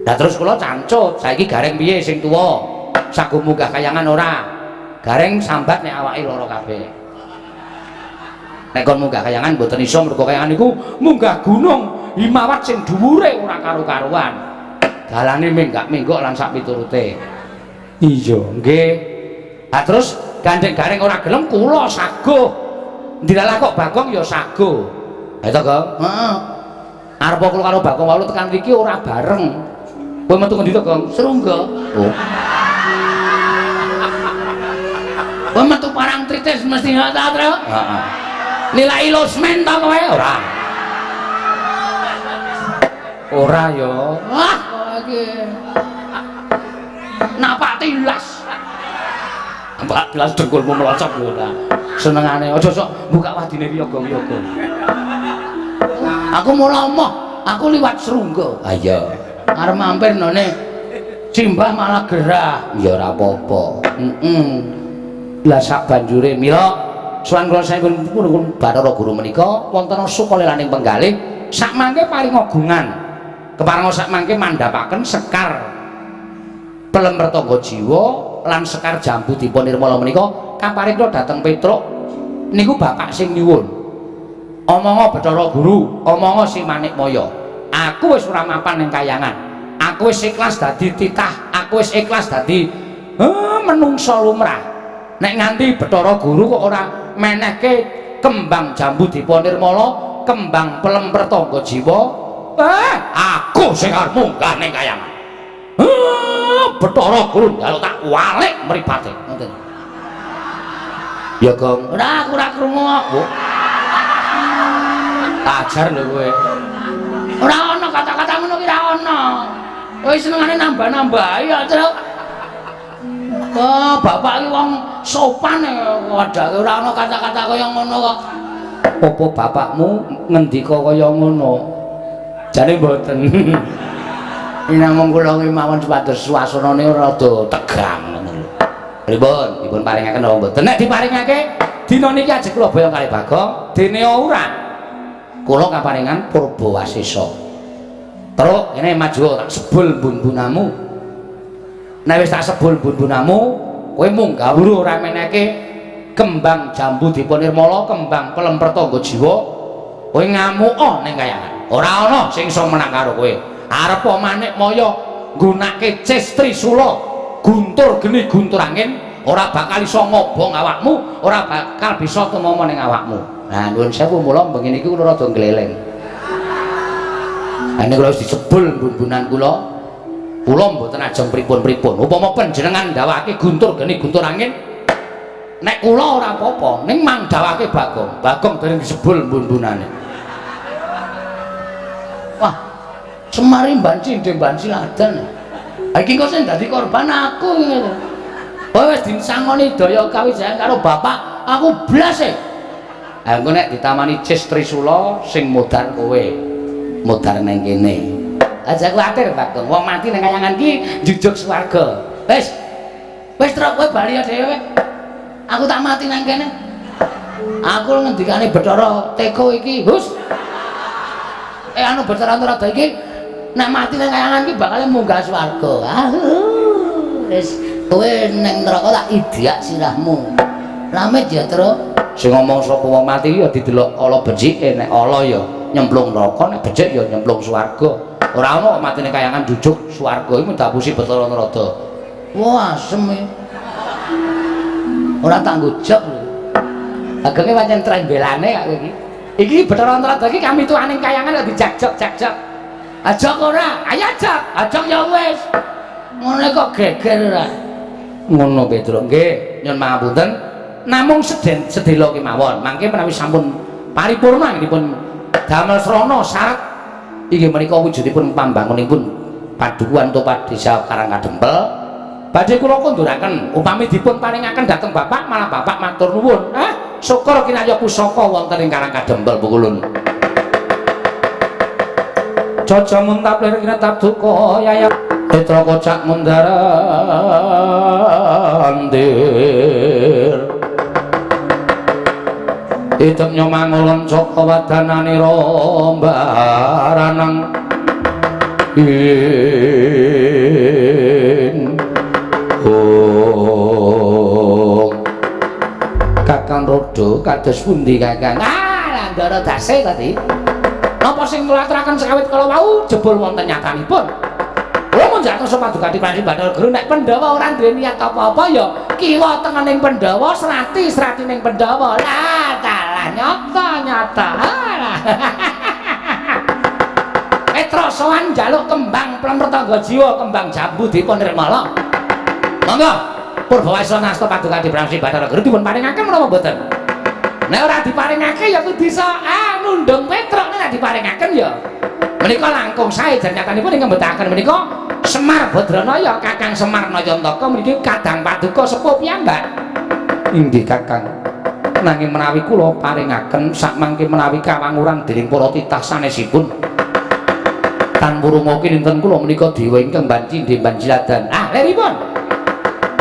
Lah terus kula cancut, saiki gareng piye sing tuwa? Sagu munggah Kahyangan ora? Gareng sambat nek awake lara kabeh. Nek kon munggah Kahyangan mboten iso mergo Kahyangan niku munggah gunung Himawat sing dhuwure ora karo-karuan. Dalane menggak-menggok lan sak piturute. Iya, nggih. Lah terus gandeng gareng ora gelem kula saguh. Ndilalah kok Bagong ya saguh. Ha to, Gong? Heeh. Arep kula karo Bagong walu tekan mriki ora bareng. Kowe metu ngendi to, Gong? Serungga. Oh. Kowe metu parang tritis mesti ngono ta, Tru? Heeh. Nilai losmen ta kowe ora? Ora ya. Wah, iki. Napak tilas. Napak tilas dengkulmu melocok ora. Senengane aja sok buka wadine wiyaga-wiyaga. Aku mula omah, aku liwat Serungga. Ha iya. Arep mampir none Simbah malah gerah. Ya ora apa-apa. Lah sak banjure mila suwan kula sampun pun Bathara Guru menika wonten sukalelaning penggalih sak mangke paring ogungan. Kepareng sak mangke mandhapaken Sekar Pelem Pertangga Jiwa lan Sekar Jambu Dipa Nirmala menika kaparingga dhateng Petruk niku bapak sing nyuwun. Omonga Bathara Guru, omonga si Manikmaya. Aku wis ora mapan ning Kahyangan. Aku wis ikhlas dadi titah, aku wis ikhlas dadi menungsa lumrah. Nek nganti Bathara Guru kok ora menehke kembang Jambu Dipa Nirmala, kembang Pelem Pertangga Jiwa, aku sing arep munggah ning Kahyangan. Bathara Guru njaluk tak walik mripate. Ngoten. Ya, Gong. Ora aku ora krungu kok. Ajar lho kowe. Ora ana kata-kata ngono ki ora ana. Kowe senengane nambah-nambahi ya, Tru. Oh, bapak iki wong sopan wadake ora ana kata-kata kaya ngono kok. Apa bapakmu ngendika kaya ngono? Jane mboten. Namung kula ki mawon supados suasanane rada tegang ngono lho. Pripun? Dipun paringaken apa mboten? Nek diparingake dina niki ajeng kula boyong kalih Bagong, dene ora. Kula kaparingan Purbawasesa. Terus ngene maju tak sebul bun-bunamu. Nek wis tak sebul bun-bunamu, kowe munggah wuru ora meneke kembang Jambu Dipa Nirmala, kembang Pelem Pertangga Jiwa. Kowe ngamuk ning Kahyangan. Ora ana sing iso menang karo kowe. Arep Manikmaya nggunakake cis Trisula, guntur geni guntur angin, ora bakal iso ngobong awakmu, ora bakal bisa tumama ning awakmu. Nah, nuwun sewu mula bengi niki kula rada gleleng. Lah nek kula wis disebul bun-bunan kula, kula mboten ajeng pripun-pripun. Upama panjenengan ndawake guntur geni guntur angin, nek kula ora apa-apa, ning mang ndawake Bagong. Bagong dereng disebul bun-bunane. Wah, semari banci ndek banci ladan. Ha iki kok sing dadi korban aku ngene. Kowe wis disangoni daya kawijayan karo bapak, aku blas e. Ha engko nek ditamani cis Trisula sing modar kowe. Modar nang kene. Aja kuwatir, Bagong. Wong mati nang Kahyangan ki njujug swarga. Wis. Wis truk kowe bali dhewe. Aku tak mati nang kene. Aku ngendikane Bathara Teka iki, Hus. Anu Bathara Antarada iki nek mati nang Kahyangan ki bakal munggah swarga. Wis kowe ning neraka tak idiak sirahmu. Lamit ya, Tru. Sing ngomong sapa wong mati ya didelok ala becike, nek ala ya nyemplung neraka, nek becik ya nyemplung swarga. Ora ana kok mati ning Kahyangan jujuk swarga iku ndapusi Bathara Antarada. Wah, asem e. Ora tanggung jawab lho. Agenge pancen trembelane kok iki. Iki Bathara Antarada iki kami tuaning Kahyangan kok dijak-jak. Ajak ora? Ayo ajak. Ajak ya wis. Ngene kok geger ora. Ngono Petruk. Nggih, nyuwun pangapunten. Namung sedelo kemawon. Mangke menawi sampun paripurna dipun damel srana syarat inggih menika wujudipun pambangunipun padukuhan Topat Desa Karangkadempel badhe kula konduraken upami dipun paringaken dhateng Bapak malah Bapak matur nuwun syukur kinaya pusaka wonten ing Karangkadempel pukulun Jaja muntap lir kinetap duka yayap Petra kocak mundarandir Hidup nyomangulun saka wadanane rombaranang in Kakang Rodo kados pundi Kakang Landara dase tadi napa sing ngaturaken sekawit kala wau jebul wonten nyatanipun kula mun jatuh Paduka Prabu Bathara Guru nek Pandhawa ora duwe niat apa-apa ya kiwa tengening Pandhawa serati ning Pandhawa lah dalah nyata Petra sowan njaluk kembang Plempertangga Jiwa kembang jambu dipun nirmala monggo Purbawasa nasta Paduka Prabu Bathara Guru dipun paringaken menapa mboten nek ora diparingake ya kudu bisa nundung Petra nek diparingaken ya menika langkung sae jan nyatanipun ingkang mbetahaken menika Semar Badranaya Kakang Semar Nayantaka mriki kadang paduka sepuh piyambak inggih Kakang nanging menawi kula paringaken sakmangke menawi kawanguran dening para titah sanesipun tan murungoke dinten kula menika dewa ingkang banci Dembanjiladan liripun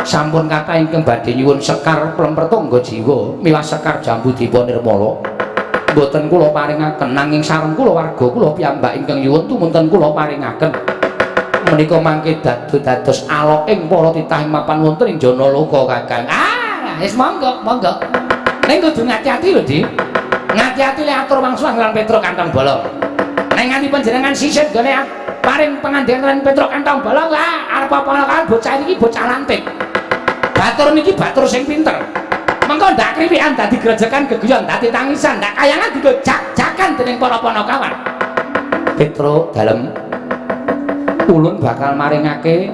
sampun kathah ingkang badhe nyuwun sekar Plempertangga Jiwa miwah sekar jambu dipun nirmala mboten kula paringaken nanging sareng kula warga kula piyambak ingkang nyuwun tumunten kula paringaken menika mangke dados alok ing para titah ing mapan wonten ing Janaloka Kakang wis monggo ning kudu ngati-ati lho Di ngati-ati lek atur wangsulan lan Petra Kantong Bolong ning nganti panjenengan sisit gone paring pangandikan Petra Kantong Bolong lah arep apa-apa bocah iki bocah lantik batur niki batur sing pinter mengko ndak kriwikan dadi grejekan geguyon dadi tangisan ndak kayangan digo jak-jakan dening para panakawan Petra dalem ulun bakal maringake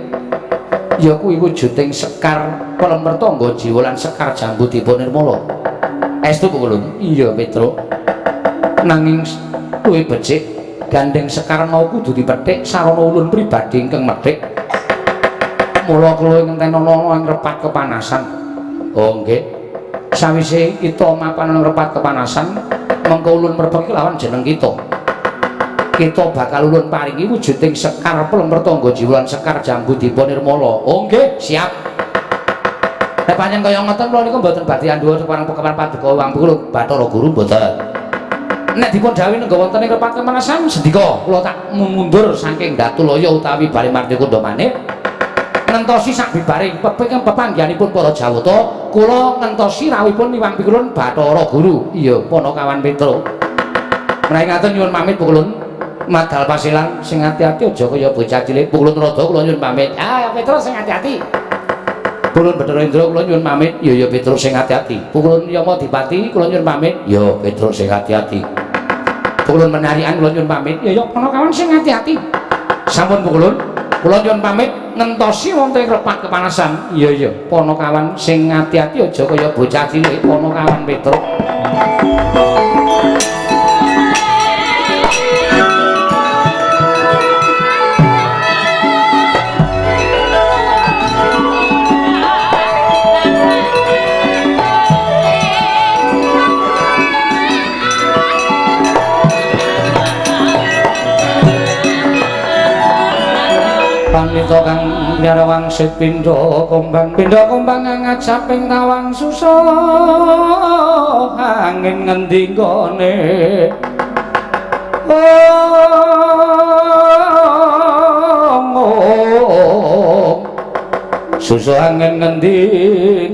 ya kuwi wujuding sekar Plempertangga Jiwa lan sekar jambu dipun nirmala estu ulun iya Petra nanging luwih becik gandeng sekar mau kudu dipethik sarana ulun pribadi ingkang methik mula kula ngentenono ing repat kepanasan nggih sawise kita mapan ing repat kepanasan mengko ulun mrebeki lawan jeneng kita bakal ulun paringi wujuding sekar Plempertangga Jiwa lan sekar jambu dipun nirmala nggih siap nek panjenengan kaya ngoten kula niku mboten badhe andhuwa keparang Paduka Prabu Bathara Guru mboten nek dipun dawuhi nenggo wonten ing repat kepanasan sendika kula tak mundur saking Datulaya utawi Bali Martikunda maneh ngentosi sak bibaring pepanggihanipun para Jawata kula ngentosi rawuhipun miwang pikulun Bathara Guru iya Panakawan Petra menawi ngaten nyuwun pamit pukulun madal pasilan sing ati-ati aja kaya bocah cilik pukulun rada kula nyuwun pamit Petra sing ati-ati pukulun Bathara Indra kula nyuwun pamit ya Petra sing ati-ati pukulun Yama Dipati kula nyuwun pamit ya Petra sing ati-ati pukulun Menarian kula nyuwun pamit ya Panakawan sing ati-ati sampun pukulun kula nyuwun pamit ngentosi wonten ing repat kepanasan iya Panakawan sing ati-ati aja kaya bocah cilik Panakawan Petra Panita kang nyara wangsit pindha kombang ngajaping tawang susah angin ngendi gone susah angin ngendi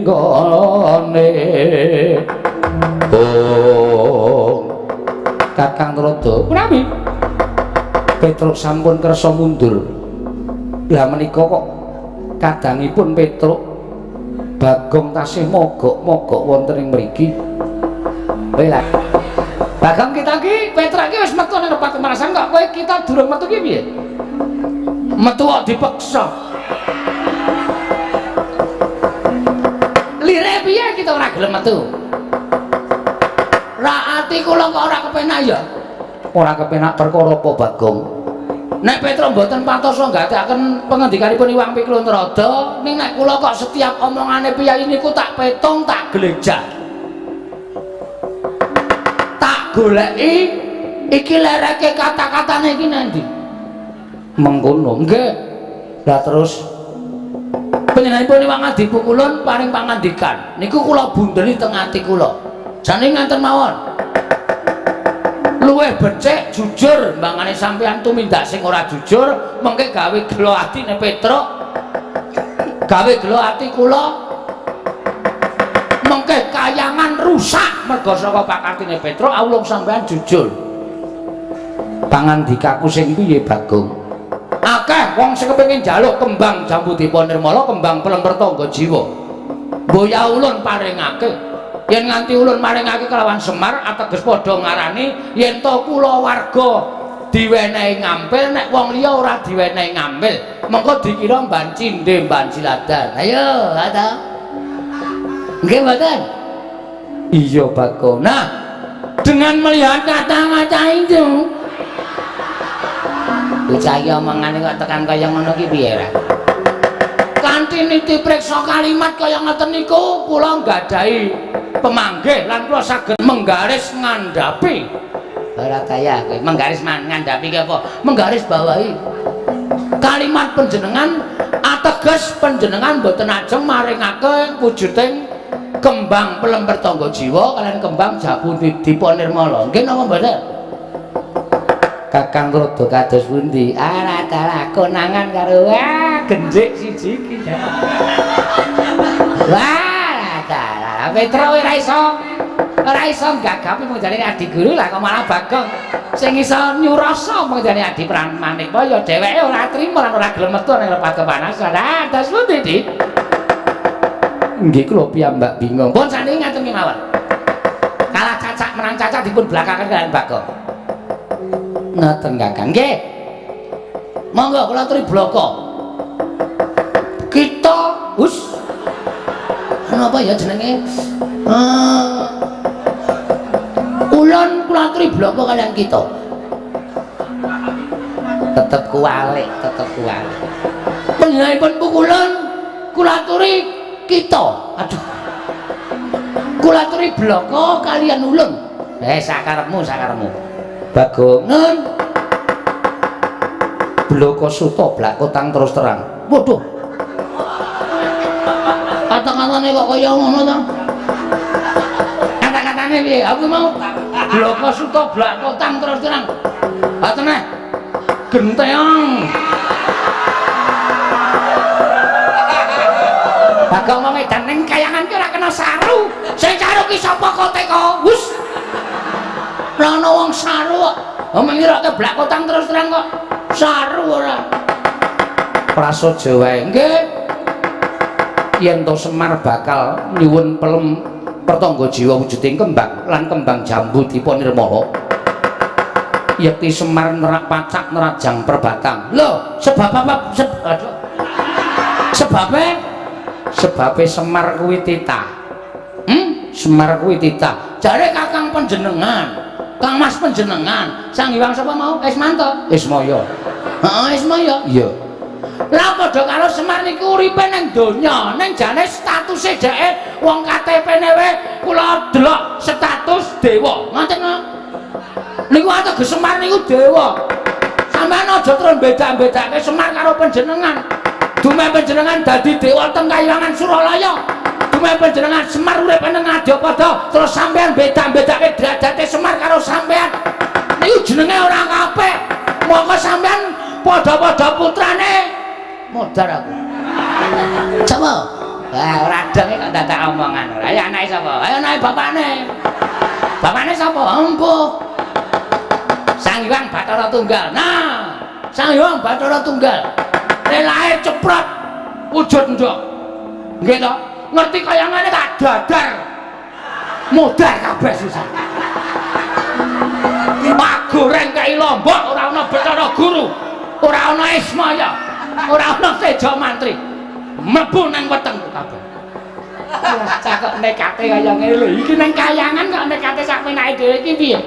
gone Kakang Rada punapi Petruk sampun kersa mundur lah menika kok kadangipun Petruk Bagong tasih mogok-mogok wonten ing mriki. Lah Bagong kita ki Petruk ki wis metu ning repat kemanasan kok kowe kita durung metu ki piye? Metu kok dipaksa. Lire piye kita ora gelem metu? Ra ati kula kok ora kepenak ya. Ora kepenak perkara apa Bagong? Nek Petra mboten patosa nggadaken pengendikanipun Iwang Pikluntrada, ning nek kula kok setiap omongane piyai niku tak petung, tak glejak. Tak goleki iki lereke kata-katane iki nanti. Mengkono, nggih. Lah terus panjenenganipun Iwang Adipukulun paring pangandikan. Niku kula bundeli teng ati kula. Jane nganten mawon. Luwih becik jujur mbangane sampeyan tumindak sing ora jujur mengke gawe gelo atine Petruk gawe gelo ati kula mengke kayangan rusak merga saka pakartine Petruk awulung sampeyan jujur pangandikaku sing piye Bagong akeh wong sing kepengin njaluk kembang Jambudipa Nirmala kembang pelemper tangga jiwa mboya ulun paringake yen nganti ulun maringake kelawan Semar ateges padha ngarani yen to kula warga diwenehi ngampil nek wong liya ora diwenehi ngampil mengko dikira mban cindhe mban ciladan ayo ta nggih mboten iya Bagong nah dengan melihat kata-kata itu iki omongane kok tekan kaya ngono ki piye ra kanthi niti priksa kalimat kaya ngoten niku kula nggadahi pemanggih lan kula saged menggaris ngandhapi ora kaya kowe menggaris ngandhapi ki apa menggaris bawahi kalimat panjenengan ateges panjenengan boten ajeng maringake wujuding kembang pelemper tangga jiwa kalian kembang Jambudipa Nirmala nggih napa mboten Kakang rada kados pundi ora dalah konangan karo genjik siji iki wah dalah Petra ora iso gagapi mung jane adi guru lah kok malah Bagong sing iso nyurasa mung jane adi Pramanik ya dheweke ora trima lan ora gelem metu ning lepat kepanasan ah das pundi Dik nggih kula piyambak bingung pun saniki ngaten mawon kalah cacak menang cacak dipun blakaken kalian Bagong ngoten Kakang nggih monggo kula aturi bloko kita us napa ya jenenge ulun kula aturi bloko kalian kita tetep kualik panjenenganipun pukulan kula aturi kita aduh kula aturi bloko kalian ulun sakarepmu Bagong bloko suto blak kotang terus terang waduh kata-katane kok kaya ngono to kata-katane piye aku mau bloko suto blak kotang terus terang atene genteong Bagong mau medan ning kayangan ki ora kena saru sing saru ki sapa kote kok wus ora ana wong saru kok mengira blak kotang terus terang kok saru ora prasaja wae nggih yen to Semar bakal nyuwun pelem pertangga jiwa wujuding kembang lan kembang Jambudipa Nirmala yakti Semar nerak pacak nerajang perbatang lho sebab apa sebabe Semar kuwi titah Semar kuwi titah jare Kakang panjenengan Kang Mas panjenengan Sang Hyang sapa mau Ismanto Ismaya heeh Ismaya iya lah padha karo Semar niku uripe ning donya ning jane statuse dheke wong KTP-ne wae kula delok status dewa ngoten niku ateges Semar niku dewa sampeyan aja terus beda-bedake Semar karo panjenengan dume panjenengan dadi dewa teng Kahyangan Suralaya dume panjenengan Semar urip ning Ngadipada terus sampeyan beda-bedake derajate Semar karo sampeyan niku jenenge ora kabeh mongko sampeyan padha-padha putrane modar aku coba ora denge kok dadak omongan ora ayo anake sapa ayo anake bapakne sapa empuh Sang Hyang Bathara Tunggal nah Sang Hyang Bathara Tunggal lahir ceprot wujud ndok nggih to ngerti kayangane tak dadar modar kabeh susah Pak goreng kei Lombok ora ana Bathara Guru ora ana Ismaya ora ana Teja Mantri mlebu nang weteng kabeh Cakep nekate kaya ngene lho. Iki nang kayangan kok nekate sak penake dhewe iki piye?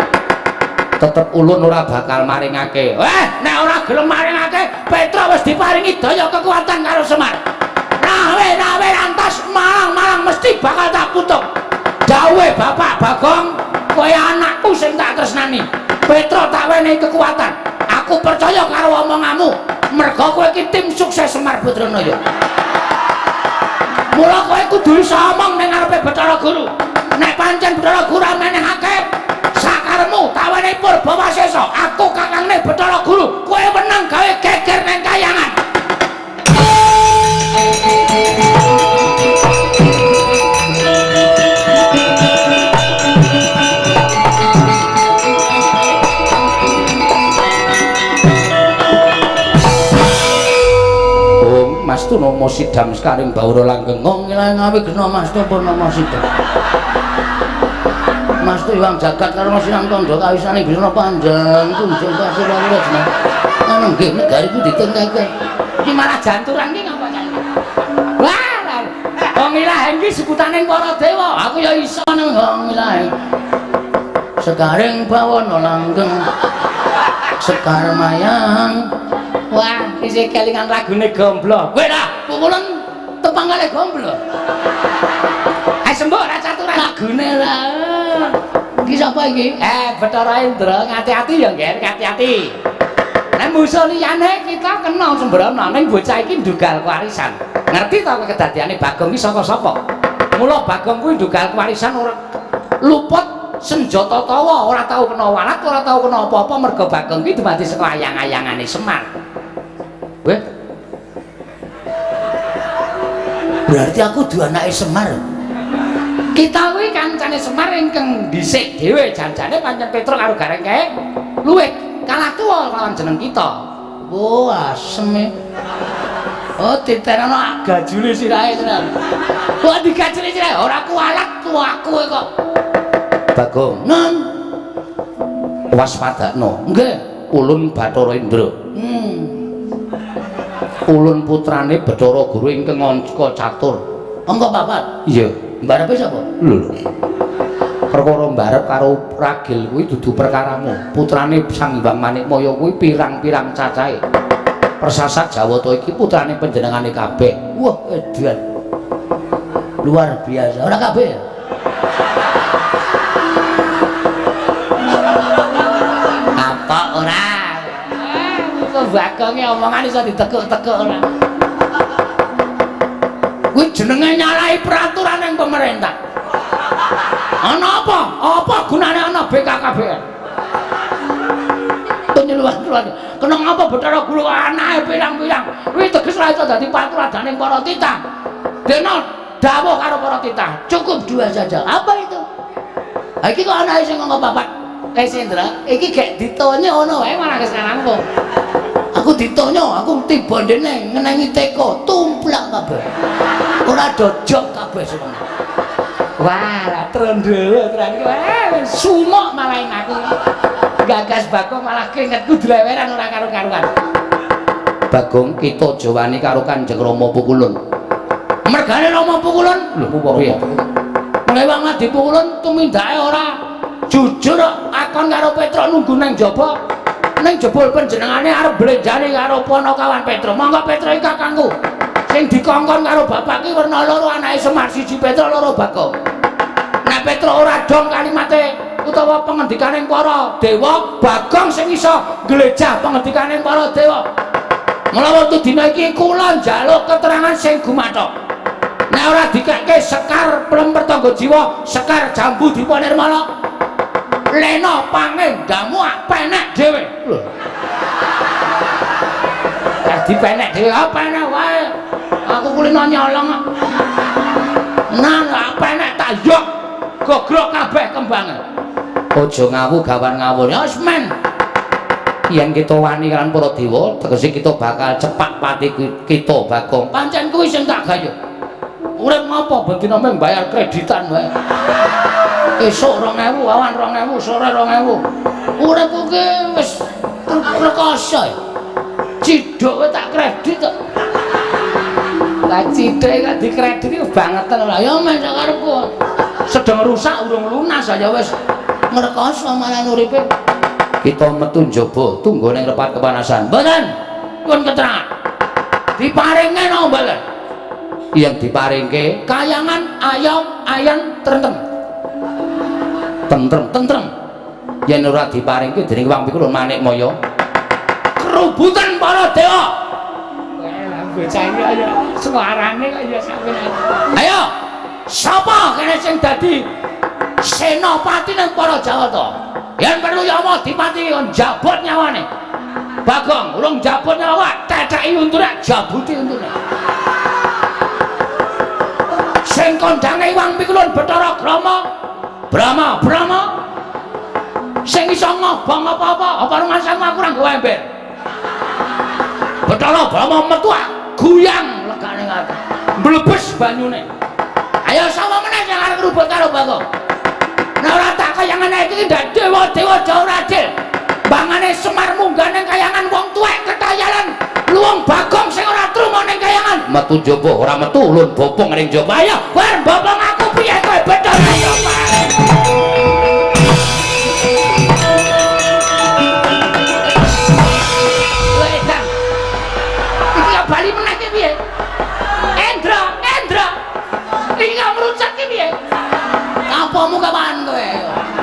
Tetep ulun ora bakal maringake. Nek ora gelem maringake, Petra wis diparingi daya kekuatan karo Semar. Nawe antas malang mesti bakal tak kutuk. Dawuhe Bapak Bagong, kowe anakku sing tak tresnani. Petra tak wenehi kekuatan. Aku percaya karo omonganmu. Mergo kowe iki tim sukses Semar Badranaya. Mula kowe kudu iso omong ning ngarepe Bathara Guru. Nek pancen Bathara Guru menehake sakaremu tawane Purbawasesa, aku kakangne Bathara Guru, kowe menang gawe geger nang kayangan. Mas tu nomo sidam sekaring bawura langgeng ngong ngilang ngawi gena mas tu pun nomo sidam mas tu iwang jagat karo mas sinang tondo kawisane bisa panjang kunjung pasir lari jeneng anu nggih negari ku ditengkeke iki malah janturan iki ngapa kaya wah wong ilahe iki sebutaning para dewa aku ya iso nang wong ilahe sekaring bawana langgeng sekar mayang. Wah, isih kelingan lagune Gomblo. Kowe ora pukulan tepanggale Gomblo. Ayo sembuh ora caturan lagune ora. Iki sapa iki? Bathara Indra, ngati-ati ya, Nggih, ngati-ati. Nek musuh liyane kita kena sembrono ning bocah iki ndugal warisan. Ngerti ta kowe kedadiane Bagong iki saka sapa? Mula Bagong kuwi ndugal warisan ora luput senjata tawa, ora tau kena walat, ora tau kena apa-apa mergo Bagong iki dumadi saka ayang-ayangane Semar. Weh. Berarti aku dua anake Semar. Kita kuwi kancane Semar ingkang dhisik dhewe janjane pancen Petra karo Garengke luwih kalah tuwa lawan jeneng kita. Oh, asem. Oh, diterano gajule sirahe tenan. Kok digajule sirahe ora kualat tuaku kok. Bagong, "Nun. Waspadakno." "Nggih, ulun Bathara Indra." Ulun putrane Bathara Guru ingkang angka catur. Angka papat? Iya. Mbarepe sapa? Lho. Perkara mbarep karo ragil kuwi dudu perkaramu. Putrane Sang Hyang Manikmaya kuwi pirang-pirang cacahe. Persasat Jawata iki putrane panjenengane kabeh. Wah, edan. Luar biasa. Ora kabeh ya? Apa ora? Bagonge omongan iso ditekuk-tekuk ora. Kuwi jenenge nyalahi peraturan yang pemerintah. Ana apa? Apa gunane ana BKKBN? Penyuluhan-penyuluhan. Kena ngapa Bathara Guru anake pirang-pirang. Kuwi teges ora iso dadi paturadaning para titah. Dene dawuh karo para titah, cukup 2 saja. Apa itu? Iki kok anake sing ngomong papat. Sendra, iki gek ditonyo ngono wae malah sekarang kok. Aku ditonyo, aku tiba ndene ngenengi teko, tumplak kabeh. Ora dojok kabeh semua. Wah, trondolo tenan iki. Wah, sumuk malah aku. Gagas Bagong malah keringetku dleweran ora karo-karuan. Bagong kita aja wani karo Kanjeng Rama pukulun. Mergane Rama pukulun, lho apa piye? Mulai wong dipukulun tumindake ora jujur akon karo Petra nunggu nang jaba. Ning jebul panjenengane arep blenjani karo Panakawan Petra. Monggo Petra iki kakangku. Sing dikongkon karo bapak ki werna loro anake Semar, siji Petra loro Bagong. Nek Petra ora dong kalimate utawa pengendikaning para dewa, Bagong sing iso glejah pengendikaning para dewa. Mula wektu dina iki kula njaluk keterangan sing gumathok. Nek ora dikekke Sekar Plempertangga Jiwa, Sekar Jambu Dipa Nirmala, Lena pangendamu penek dhewe. Lho. Dadi penek dhewe apa enek wae. Aku kulino nyolong. Nang penek tak yok. Gogrok kabeh kembange. Aja ngawu gawan ngawur. Ya wis men. Yen kita wani kan para dewa, tegese kita bakal cepak pati kita Bagong. Pancen kuwi sing tak gayuh. Urip ngopo bendina mung bayar kreditan wae. Esuk 2000, awan 2000, sore 2000. Uripku ki wis rekoso. Ciduk tak kredit kok. Lah cithik kok dikredit bangetan lho. Ya men karepku. Sedang rusak urung lunas ya wis ngrekoso malah uripe. Kita metu njaba tunggu ning repat kepanasan. Mboten. Pun keterangan. Diparinge napa mboten? Yang diparingke Kayangan ayam ayan tentrem. tentrem. Yen ora diparingke dening Wang Pikulun Manikmaya, Kerubutan para dewa. Lah bocah iki ayo suarane kok ya sampeyan. Ayo. Sapa kene sing dadi senopati nang para Jawata? Yen perlu ya mau dipati kon jabut nyawane. Bagong urung jabut nyawa, teteki untune jabuti untune. Sing kondange Wang Pikulun Bathara Brama. Sing iso ngobong apa-apa, apa rumangsang aku ora nggawe ember. Bathara Brama metu guyang legane ngati. Mlebes banyune. Ayo sama meneh sing arep rubut karo Bagong. Nek ora tak kayangan iki ndak dewa-dewa ora adil. Bangane Semar munggah ning kayangan wong tuwek ketayalan. Luwung Bagong sing ora truma ning kayangan. metu njaba ora metu ulun bopong ning njaba. Ayo, bar bopong aku piye kowe Bathara Brama. Wedan. Iki ya bali meneh ki piye? Endra. Iki gak merucat ki piye? Apamu kapan kowe?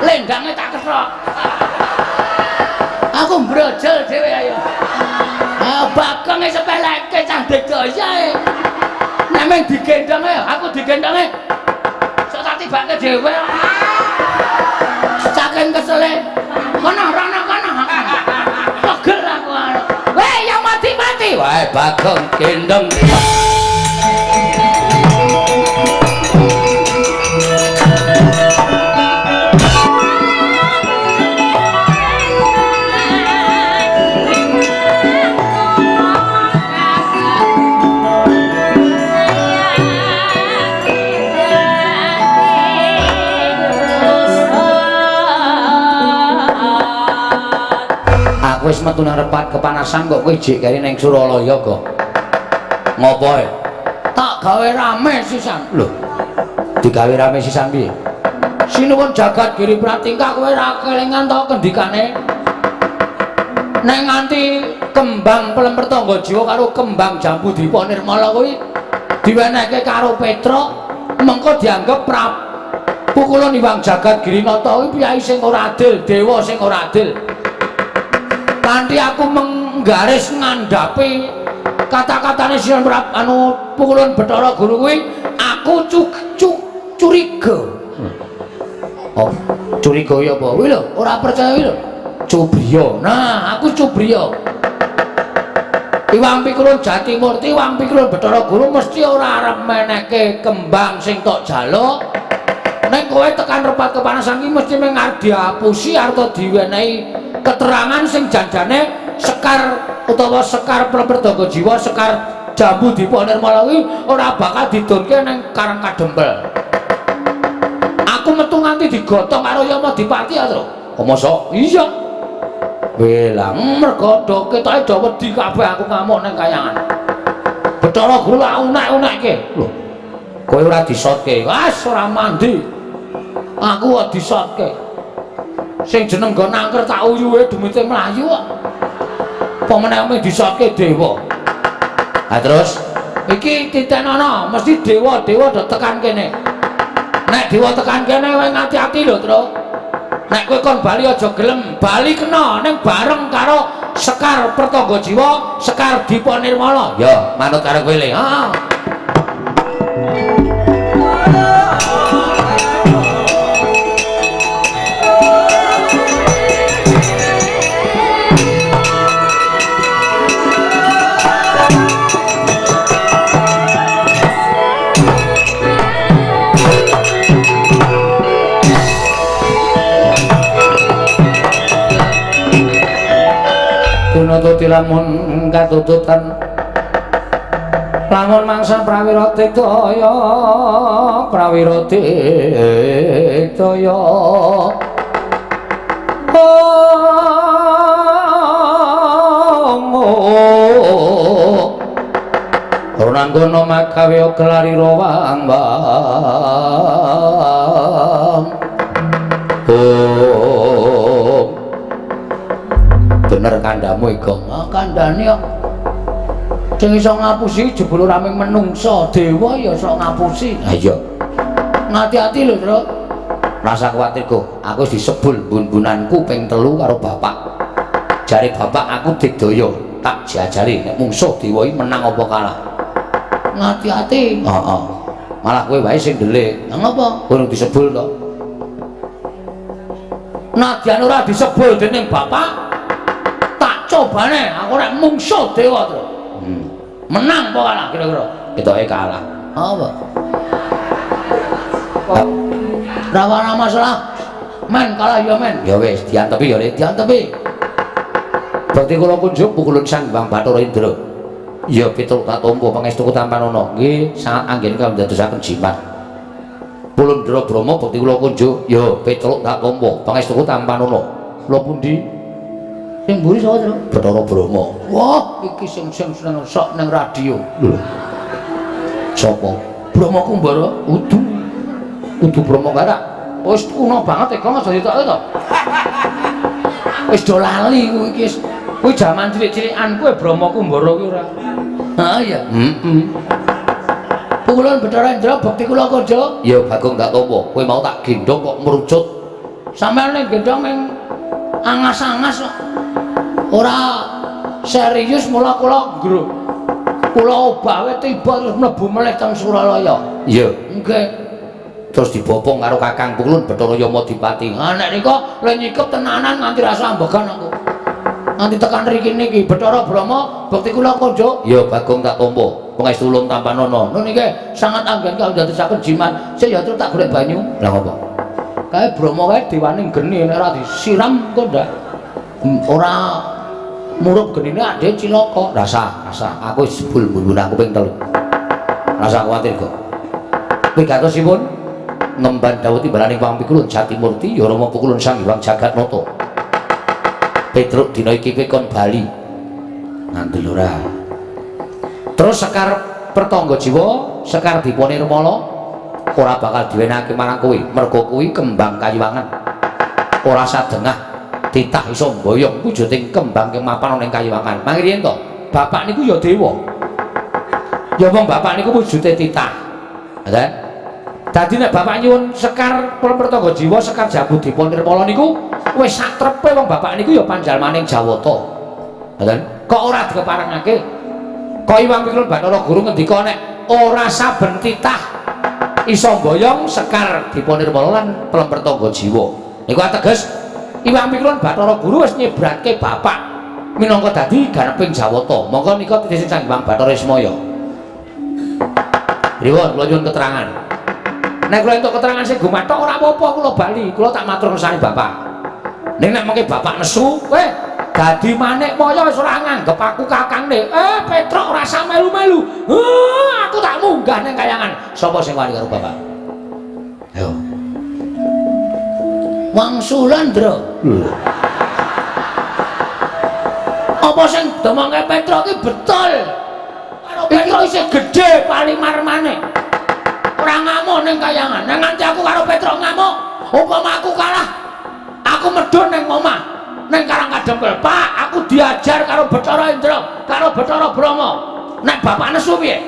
Lendange tak ketrok. Aku mbrojol dhewe ayo. Bagong e sepeleke cah dedoya e. Nek mung digendhonge, aku digendhonge. Sok tak tibake dhewe. Saking kesele. Kono rono kono. Pegel aku. Weh, yang mati-mati. Wae Bagong gendeng. Wis metu nang repat kepanasan kok kowe jek kari ning Suralaya kok. Ngopo e? Tak gawe rame sisan. Lho. Digawe rame sisan piye? Sinuwun jagat Giri Pratingkah kowe ra kelingan to kendikane. Nek nganti kembang Pelemper Tangga Jiwa karo kembang Jambu Dipa Nirmala kuwi diwenehke karo Petruk, mengko dianggep Pukulun Iwang Jagat Girinata kuwi piyai sing ora adil, dewa sing ora adil. Kanthi aku menggaris ngandhapi kata-katane Sinan Pukulun Bathara Guru kuwi aku curiga. Oh, curiga ya apa? Kuwi lho, ora percaya kuwi lho. Cubriya. Nah, aku Cubriya. Iwang Pikulun Jatimurti, Iwang Pikulun Bathara Guru mesti ora arep menehke kembang sing tok jaluk. Nek kowe tekan repat kepanasan iki mesti mung arep diapusi arep diwenehi keterangan sing janjane Sekar utawa Sekar Pelemper Tangga Jiwa, Sekar Jambu Dipa Nirmala kuwi ora bakal didonke ning Karang Kadempel. Aku metu nganti digotong karo Yamadipati ya, Tru. Oh, mosok? Iya. Welang mergo do ketoke do wedi kabeh aku ngamuk ning kayangan. Bathara Guru unek-unekke. Lho. Kowe ora disotke. Wes ora mandi. Aku kok disotke. Sing jeneng nggo nangker tak uyuhe demite mlayu kok. Apa meneh mung disotke dewa. Ha terus Iki titenono mesti dewa-dewa do tekan kene. Nek dewa tekan kene kowe ngati-ati lho, Tru. Nek kowe kon bali aja gelem, bali kena ning bareng karo Sekar Pertangga Jiwa, Sekar Dipa Nirmala. ya manut karo kowe le. Heeh. Tuntuti lamun katututan lamun mangsa prawira daya ora manggono makawe kelari rawang oh bener kandamu iku kandhane kok sing iso ngapusi jebul raming menungsa dewa ya iso ngapusi ha iya ngati-ati lho Tru rasa kuwatir kok aku wis disebul bun-bunanku ping 3 karo bapak jare bapak aku digdaya tak jajali nek mungsuh dewa iki menang apa kalah ngati-ati heeh malah kowe wae sing ndelik ngapa urung disebul to nadyan ora disebul dening bapak tak cobane aku nek mungsuh dewa Tru menang apa kalah kira-kira ketoke kalah apa rawana masalah men kalah ya men ya wis diantepi ya diantepi bakti kula kunjuk pukulun sang Bang Bathara Indra ya pitul katompo pangestuku Tampanana nggih sangat anggen kawula dadosaken jimat Pulun Ndara Brahma bakti kula kunjuk ya pitul katompo pangestuku Tampanana lho pundi sing mburi sapa Tru Bathara Brahma wah iki sing seneng sok ning radio lho sapa Brahma Kumbara Udu Brahma Karak wis kuno banget kok aja ditoke to wis do lali kuwi iki kuwi jaman cilik-cilikan kuwi Brahma Kumbara kuwi ora ha iya Pukulun Bathara Indra bakti kula kunjuk ya Bagong tak tampa kowe mau tak gendong kok merucut sampeyan ning gendong ning angas-angas ora serius mula kula nggruk kula obahe tiba terus mlebu melih teng Suralaya iya nggih terus dibopong karo Kakang Pukulun Bathara Yamadipati ha nek nika le nyikep tenanan nganti rasa ambegan aku nganti tekan mriki niki Bathara Brahma bakti kula kunjuk ya Bagong tak tampa pangestu ulun Tampanana lho niki sangat anggen kawula dadosaken jimat sik ya terus tak golek banyu lha ngopo kae Brahma kae dewaning geni nek ora disiram kok ndak ora murup genine ade cilaka rasa aku wis jebul mbun aku ping 3 rasa kuwatir kok wigatosipun ngemban dawuh timbalaning Pang Pikulun Jatimurti ya Rama Pukulun Sang Hyang Jagatnata Petruk dina iki kon bali ngandel ora terus Sekar Pertangga Jiwa Sekar Dipanirmala ora bakal diwenehake marang kowe mergo kuwi kembang kayiwangan ora sadengah titah iso mboyong wujuding kembang kemapan ning kayiwangan mangke riyen to bapak niku ya dewa ya wong bapak niku wujude titah ada dadi nek bapak nyuwun Sekar Pertangga Jiwa Sekar Jambu Dipanirmala niku wis satrepe wong bapak niku ya panjalmaning Jawata ngoten kok ora dikeparengake kok Iwang Pikulun Bathara Guru ngendika nek ora saben titah iso mboyong Sekar Dipanirmala lan Pertangga Jiwa niku ateges Iwang Pikulun Bathara Guru wis nyebratke bapak minangka dadi ganeping Jawata monggo nika titih Sang Hyang Bathara Ismaya riwon kula nyuwun keterangan nek kula entuk keterangan sing gumathok ora apa-apa kula bali kula tak matur nusane bapak ning nek mengke bapak nesu dadi manik moyo wis ora nganggep aku kakangne Petruk ora usah melu-melu aku tak munggah ning kayangan sapa sing wani karo bapak ayo wangsulan Ndra apa sing domongke Petruk iki betul karo Petruk isih gedhe palimarmane ora ngamuk ning kayangan nek nganti aku karo Petruk ngamuk umpama aku kalah aku medhun ning omah ning Karang Kadempel Pak aku diajar karo Bathara Indra karo Bathara Brahma nek bapak nesu piye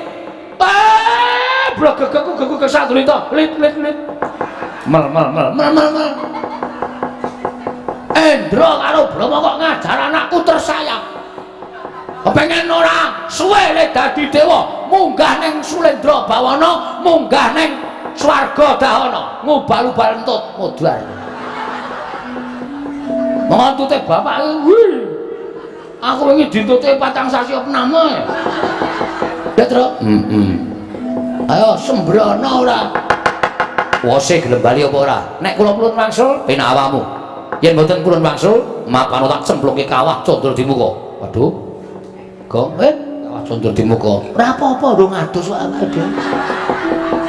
blogegku geku kesatulita lit mel Indra karo Brahma kok ngajar anakku tersayang kepengen ora suwe le dadi dewa munggah ning Sulendra Bawana munggah ning swarga Dahana ngubal-ubal entut mudhar mantute bapak aku wingi dintute 4 sasi opname ya Tru ayo sembrono ora wose gelem bali apa ora nek kula purun wangsul penak awakmu yen mboten purun wangsul mapano tak cemplungke kawah condur di muka waduh kok kawah condur di muka ora apa-apa ndung adus wae dhewe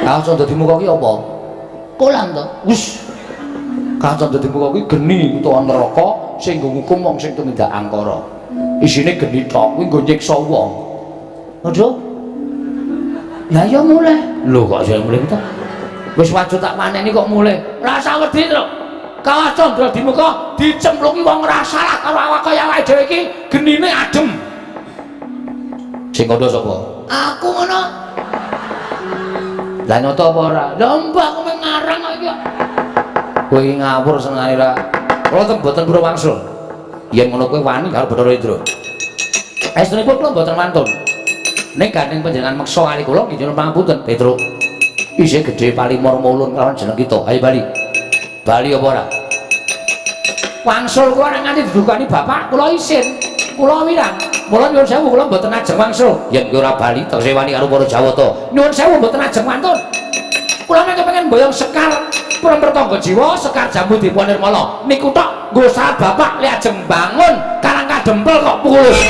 kawah condur di muka ki apa kolam to wis kawah condur di muka ki geni utawa neraka sing nggo ngukum wong sing tumindak angkara isine geni tok kuwi nggo nyiksa wong aduh Lah ya mulai. Lho kok saya mulai to? Wis wajib tak paneni kok mulai. Rasa wedi to. Kawas Candra di muka dicemplungi wong ora salah karo awak kaya awake dhewe iki genine adem. Sing ngono sapa? Aku ngono. Lah nyoto apa ora? Lah mbah aku mung ngarang kok iki. Kowe iki ngawur senengane ra. Kula ten mboten pura wangsul. Yen ngono kowe wani karo Bathara Indra. Estunipun kula mboten mantun. Ning gandeng panjenengan meksa kali kula nggih nyuwun pangapunten, Petruk. Isih gedhe palimur mulun kelawan jeneng kita. Ayo Bali. Bali apa ora? Wangsul kula nek nganti didukani bapak kula isin. Kula wirang. Mula nyuwun sewu kula mboten ajeng wangsul. Yen kowe ora bali tegese wani karo para Jawa to. Nyuwun sewu mboten ajeng mantun. Kula nek kepengin mboyong sekar Prampertangga Jiwa, sekar Jambu Dipa Nirmala. Niku tok nggo saat bapak lek ajeng bangun karang kadempel kok pulus.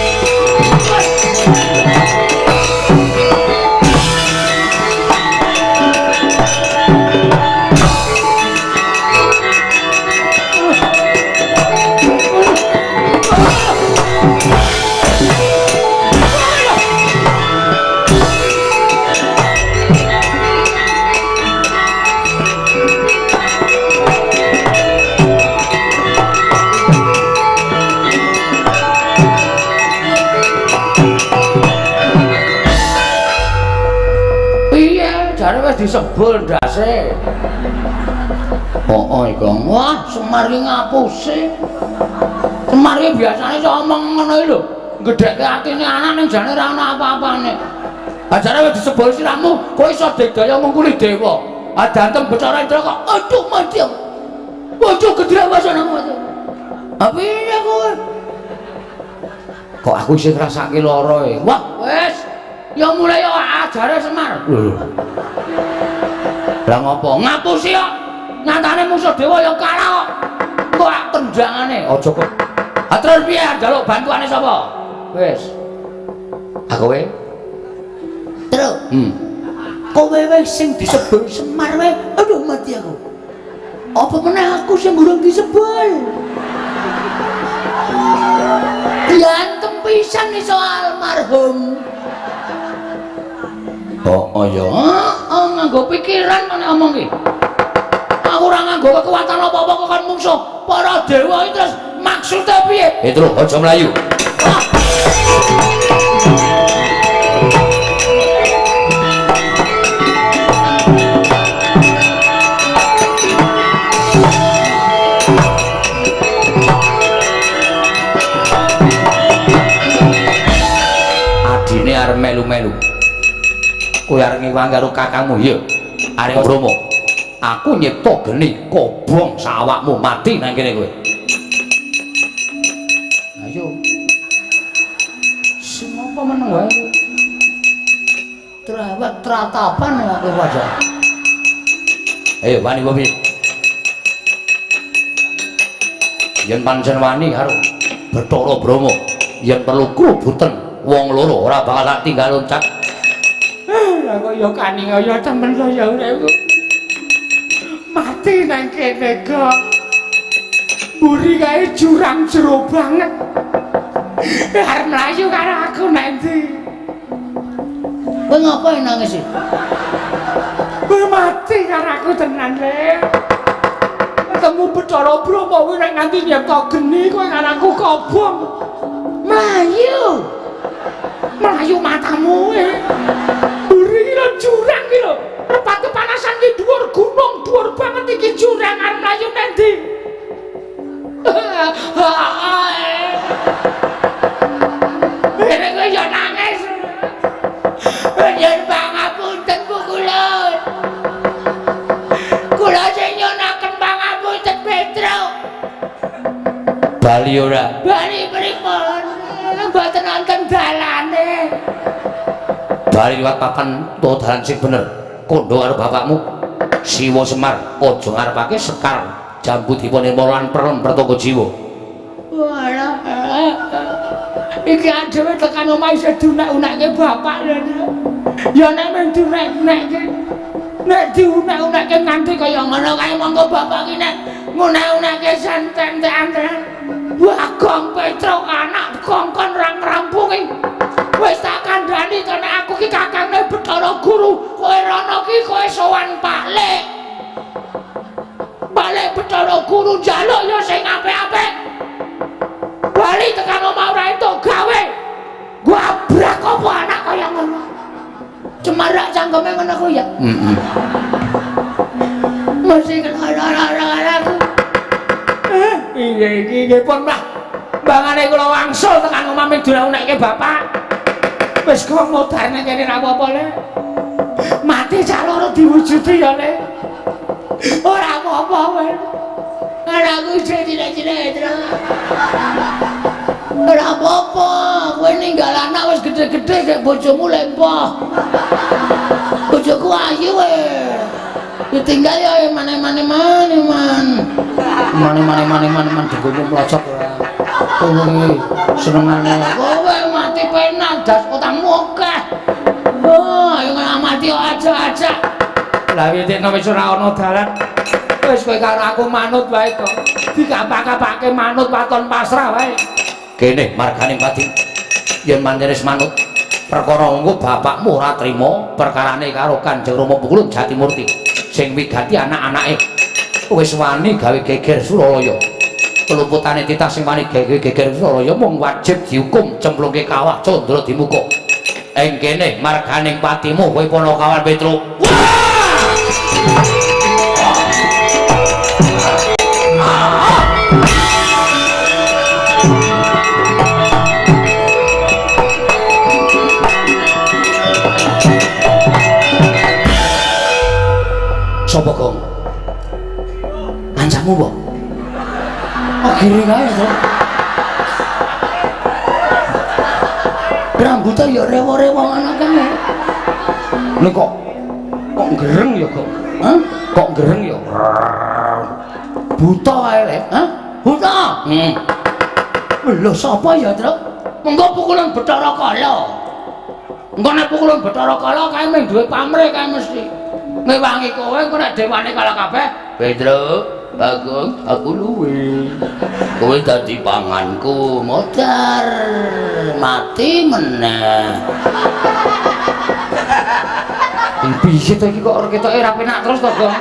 Disebul ndase. Oh, iku. Wah, Semar iki ngapusi. Semar iki biasane iso omong ngono iki lho. Gedhekke atine anak ning jane ora ana apa-apane. Ajare wis disebul sirahmu, kowe iso digdaya ngungkuli dewa. Adantem Bathara Indra kok aduh mati. Waduh gedhe wasana mati. Apa iki kowe? Kok aku isih ngrasake lara e. Wah, wis. Ya mulai ya ajare Semar. Lah ngopo? Ngapusi kok. Nyatane musuh dewa ya kalah kok. Kok tendangane aja kok. Terus piye njaluk bantuane sapa? Wis. Aku kowe. Terus. Kowe wis sing disebul Semar wae. Aduh mati aku. Apa meneh aku sing burung disebul? Diantem pisan iso almarhum. Oh ya, nganggo pikiran mana omong ki. Aku ora nganggo kekuatan apa-apa kok kan musuh para dewa iki terus maksudnya piye? Itu aja mlayu. Adine arep melu-melu. Kowe arep ngiwang karo kakangmu ya. Arep Bromo. Aku nyipta geni kobong sawakmu mati nang kene kowe. Ayo. Sing apa meneng wae. Trawat tratapan aku wajah. Ayo wani kowe. Yen pancen wani karo Bathara Brahma, yen perlu krubutan wong loro ora bakal tak tinggal loncat. Kaya kaning kaya temen kaya uripku. Mati nang kene kok. Buri kae jurang jero banget. Arep mlayu karo aku nanti. Kowe ngapain nangis iki? Kowe mati karo aku tenan, Le. Ketemu Bathara Brahma kuwi nek nganti nyipta geni kowe karo aku kobong. Mlayu. Mlayu matamu. Jurang iki lho. Repate panasan iki dhuwur gunung, dhuwur banget iki jurang arep mlayu nang ndi? Ini ya nangis. Yen pangapunten Bu kula. Kula sing nyunaken pangapunten Petruk. Bali ora? Bali pripun? Mboten wonten dalane. Bali liwat papan to dalan sing bener. Kondo karo bapakmu Siwa Semar aja ngarepake sekar Jambu Dipa Nirmala lan Prampertangga Jiwa. Walah. Iki dhewe tekan omah isih diunek-unekke bapak lho. Ya nek men diunek-unekke. Nek diunek-unekke nganti kaya ngono kae monggo bapak ki nek ngunek-unekke santen-santen. Bagong Petruk anak kongkon ra ngrampungi. Wis tak kandhani to nek aku ki kakange Bathara Guru, kowe rono ki kowe sowan Pak Lek. Balik Bathara Guru njaluk ya sing apik-apik. Bali tekan omah ora entuk gawe. Gabrak apa anak kaya ngono. Cemarak cangkeme ngono ku ya. Heeh. Mesti kena aku. Iya iki pun Mbah. Bangane kula wangsul tekan omah ming diunekke bapak. Wis kok modane kene ra apa-apa le. Mati cah loro diwujudi ya le. Ora apa-apa wae. Anakku cilik-cilik terus. Ora apa-apa, kowe ninggal anak wis gedhe-gedhe kaya bojomu lempoh. Bojoku ayu wae. Ditinggal ya mane-mane man. Mane digowo mlocot ora. Kowe senengane. Kowe mati penak das otakmu akeh. Oh, ayo mati aja. Lah wiwitno wis ora ana dalan. Wis kowe karo aku manut wae kok. Dikapak-kapake manut waton pasrah wae. Kene marganing pati. Yen manjeris manut perkara engko bapakmu ora trima perkarane karo Kanjeng Rama Pukulun Jatimurti sing wigati anak-anake. Wis wani gawe geger Suralaya. Kelumputane titah sing wani gawe geger Suralaya mung wajib dihukum cemplungke kawah Candra Dimuka. Ing kene marganing patimu kowe Panakawan Petruk. Sopo Gong? Kancamu mbok? Oh giring ae to. Rambutnya ya rewo-rewo ngono kan. Lho kok gereng ya kok? Hah? Kok gereng ya? Buta ae lek, hah? Buta? Lho sapa ya, Truk? Mengko Pukulan Bathara Kala. Engko nek Pukulan Bathara Kala kae mung duwe pamrih kae mesti. Ngewangi kowe engko nek dewane kala kabeh, Petruk, Bagong, aku luwe. Kowe dadi panganku, modar mati meneh. Piye to iki kok ketoke ra penak terus to, Gong?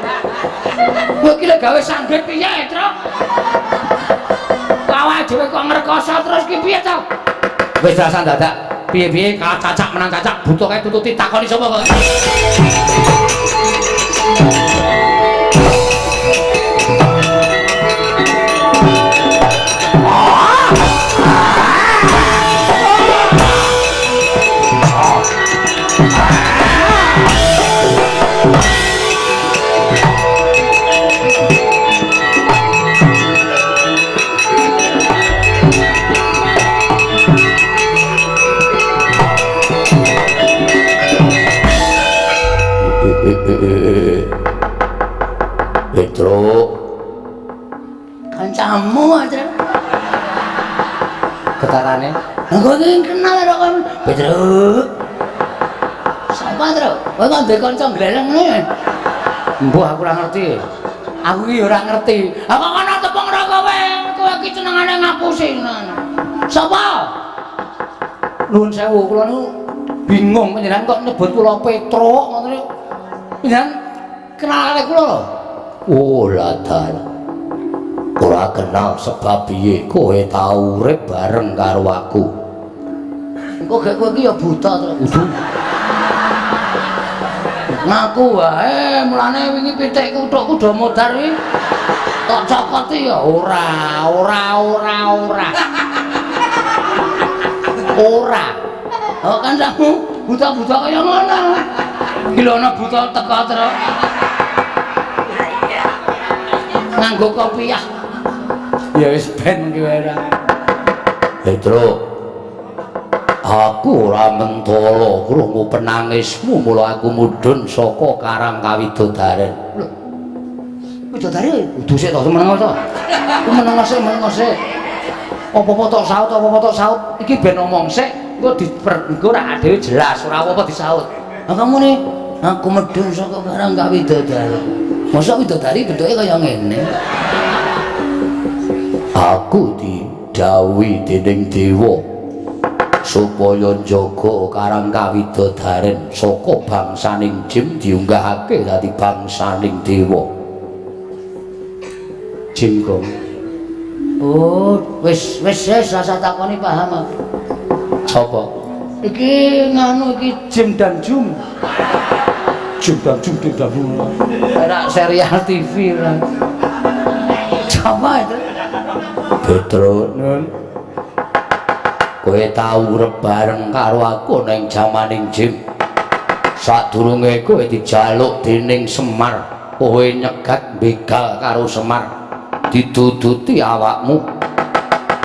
Kowe iki lek gawe sanggit piye, Truk? Awake dhewe kok ngrekoso terus ki piye to? Wis rasan dadak. Piye-piye kalah cacak menang cacak butuh kae tututi takoni sapa kok? Petruk kancamu aja ketarane engko iki kenal karo kowe Petruk sapa Truk kowe kok ndek kanca gleleng ngene mbuh aku ora ngerti aku iki ora ngerti apa ana tepung ora kowe iki senengane ngapusi sapa nuwun sewu kula niku bingung panjenengan kok nyebut kula Petruk ngoten niku panjenengan kenal karo kula lho. Oh ladal. Ora kenal sebab piye kowe tau urip bareng karo aku. Engko gek kowe iki ya buta to. Kudu. Ngaku wae mulane wingi pitikku tok kudu modar iki. Tok cokoti ya ora. Oh kan kamu buta-buta kaya ngono. Iki lho ana buta teko terus. Nganggo kopiah. Ya wis ben iki wae ra. Petruk. Aku ora mentala krungu penangismu mula aku mudhun saka Karang Kawidodaren. Lho. Widodari kudu sik to meneng to. Ku meneng sik. Apa-apa tok saut. Iki ben omong sik, engko ra dhewe jelas, ora apa-apa disaut. Lah kamu nih, aku mudhun saka Karang Kawidodaren. Masa widodari bentuke kaya ngene. Aku didhawuhi dening dewa supaya njaga karang kawidodaren saka bangsaning jin diunggahake dadi bangsaning dewa. Jin Gong. Oh, wis rasa takoni paham aku. Sapa? Iki nganu iki Jim dan Jum. Jim dan Jum. Kayak serial TV lah. Sama itu. Petro nun. Kowe tau urip bareng karo aku ning jamaning Jim. Sadurunge kowe dijaluk dening Semar, kowe nyegat begal karo Semar. Ditututi awakmu.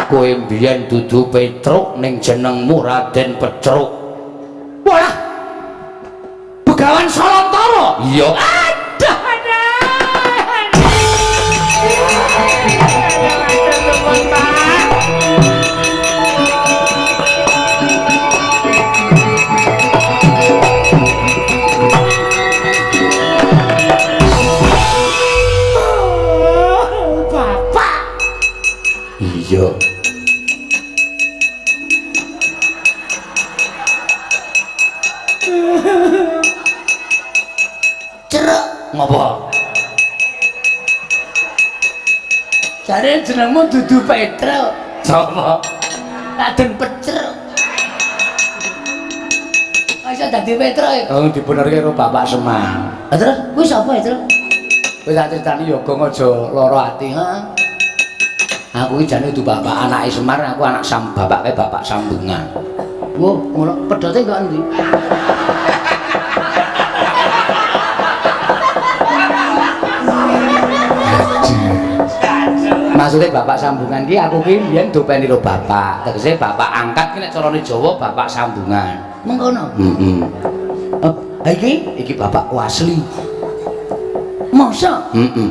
Kowe mbiyen dudu Petruk ning jenengmu Raden Petruk. Walah. Begawan Solontara. Iya. Iya. Ceruk. Ngopo? Jare jenengmu dudu Petruk. Sapa? Raden Petruk. Masa dadi Petruk ya? Oh, dibenerke karo Bapak Semar. Lah terus kuwi sapa itu? Wis tak critani ya Gong aja lara ati. Heeh. Aku iki jane dudu bapak anake Semar, aku anak bapake Bapak Sambungan. Wo, ngono pedote kok endi? Maksudnya Bapak Sambungan ki aku ki mbiyen dopeni karo bapak. Tegese bapak angkat ki nek carane Jawa Bapak Sambungan. Mengkono. Heeh. Iki bapakku asli. masa? Heeh.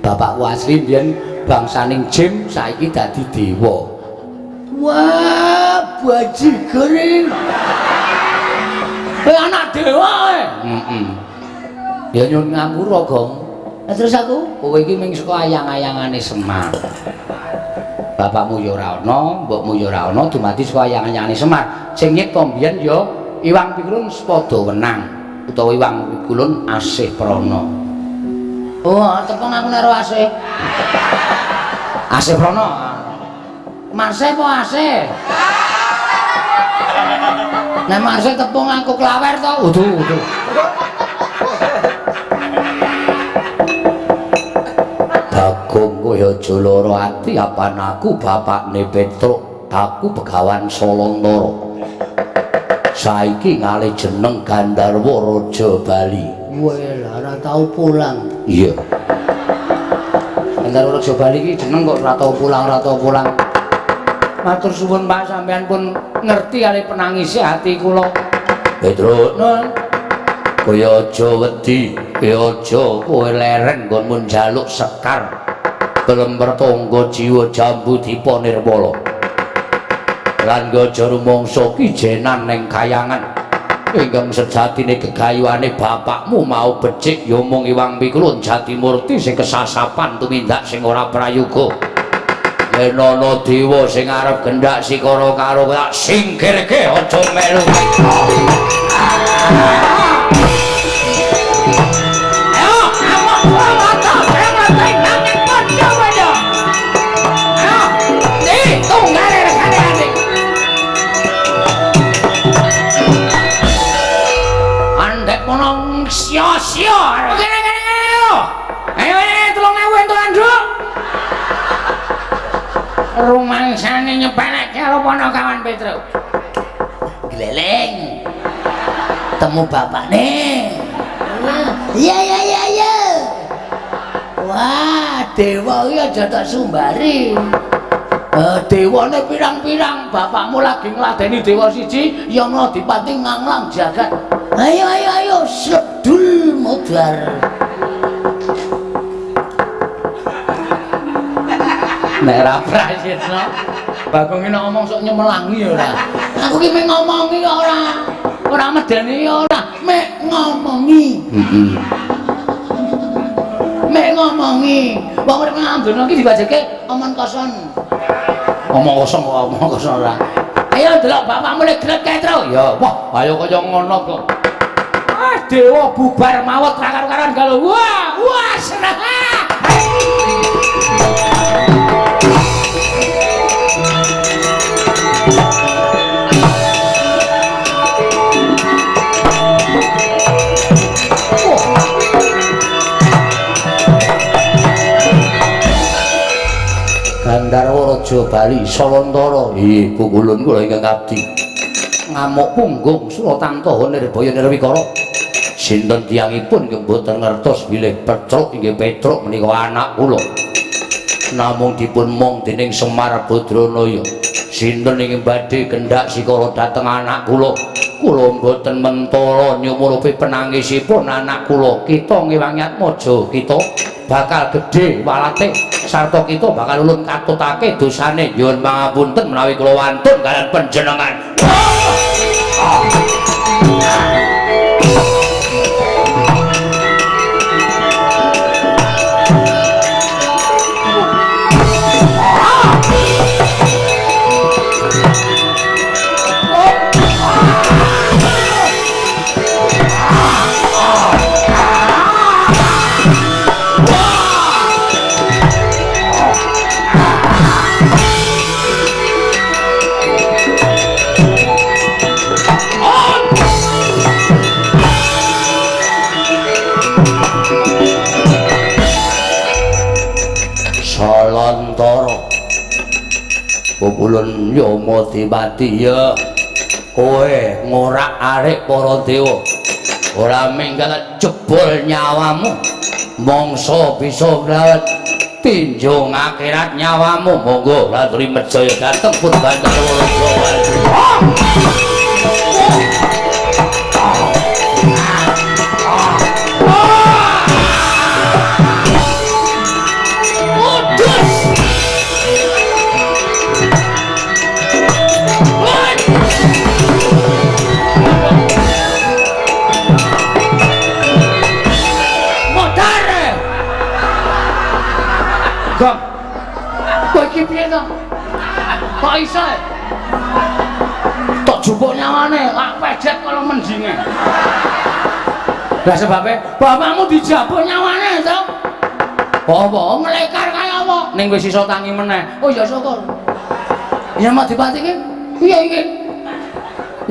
Bapakku asli mbiyen bangsaning Jim, saiki dadi dewa. Wah, bajigur iki. Anak dewa e. Heeh. Ya nyun ngapura, Gong. Lah terus aku Kowe iki mung saka ayang-ayangane Semar. Bapakmu ya ora ana, mbokmu ya ora ana, dumadi saka ayang-ayangane Semar. Sing nyipta mbiyen ya Iwang Pikulun Sepada Wenang utawa Iwang Pikulun Asih Prana. oh, tepung aku naro asih. Asih Prana. Marse apa asih? Nek marse tepung aku klawer to. Uduh. Bagong kowe aja lara ati apan aku bapakne Petruk, aku Begawan Solontara. Saiki ngalih jeneng Gandharwa Raja Bali. Weh, ora tau pulang. Iya. Gandharwa Raja Bali iki jeneng kok ora tau pulang. Matur suwun Pak, sampean pun ngerti kali penangise ati kula. Petruk, Nun, kowe aja wedi, kowe leren nggonmu njaluk sekar. Kelemper tangga jiwa jambu dipa nirmala. Lan aja rumangsa kijenan ning kayangan. Ingkang sejatine gegayuhane bapakmu mau becik ya mung Iwang Pikulun Jatimurti sing kesasapan tumindak sing ora prayoga. Yen ana dewa sing arep gendhak sikara karo kowe tak singkirke aja melu. Sia-sia. Kene yo. Ayo 3.000 entuk anduk. Rumangsane nyepeneke apa ana kawan Petruk? Gleleng. Temu bapakne. Iya. Wah, dewa iki aja tak sumbari. Dewane pirang-pirang, bapakmu lagi ngladeni dewa siji, ya ana dipati nganglang jagat. Ayo, sedul modar. Nek ra prayitna, Bagong iki ngomong sok nyemelangi ya ora. Aku ki mek ngomongi kok ora medeni ya ora, mek ngomongi. Heeh. Mek ngomongi. Wong urip nang donya iki dibajeke omong kosong. Omong kosong ora. Ayo delok bapakmu lek grek ketro. Ya, wah, ayo kaya ngono kok. Ah, dewa bubar mawon ra karo-karan kalau. Wah, wah seneng. Gandharwa Raja Bali Salantara ibu kulun kula ingkang abdi ngamuk punggung Suratantaha Nirbaya Nirwikara sinten tiyangipun ingkang boten ngertos bilih Petruk inggih Petruk menika anak kula namung dipun mong dening Semar Badranaya sinten ingkang badhe kendhak sikara dhateng anak kula boten mentala nyumurupi penangisipun anak kula kita ngewangi atmaja kita bakal gedhe walate sarta kita bakal ulun katutake dosane nyuwun pangapunten menawi kula wantun kaliyan panjenengan. Salantara Pupulun Yamadewati ya kowe ngorak-arik para dewa ora minggat jebol nyawamu mangsa bisa ngrawet tinjung akhirat nyawamu monggo Ratri Medjaya dateng pun Gandharwa Raja Bali. Kowe iki piye to? Kok iso? Tok jupuk nyawane, lak pejet karo menjinge. Lah sebabe bapakmu dijabuk nyawane to? Apa melekar kaya apa? Ning wis iso tangi meneh. Oh ya syukur. Ya Madipati iki piye iki?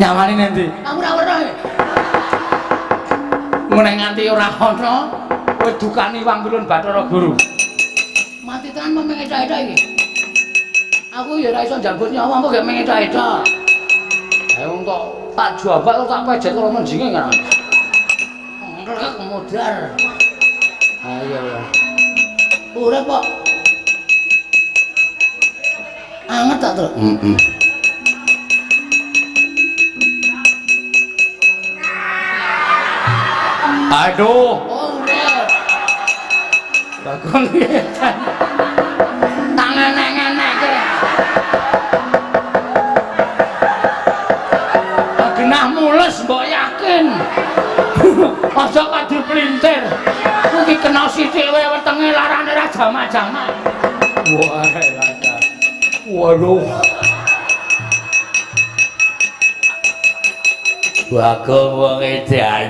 Nyawane nendi? Aku ora weruh. Meneh nganti ora ana kowe dukani Wangkulun Bathara Guru. Mati tenan mengeda-eda iki. Aku ya ora iso njabut nyawa kok gak mengeda-eda. Ayo kok tak jabak tak pejet karo menjinge kan. Ngrek modar. Ayo ya. Urip kok. Anget tak, Truk? Aduh. Oh, urip. Bagong ngetan. Tangan-tangan ke. Genah mules mbok yakin. Aja kadi plintir. Kuwi kena sithik wae wetenge larane ra jama-jama. Wah, lada. Waduh. Bagong wong edan.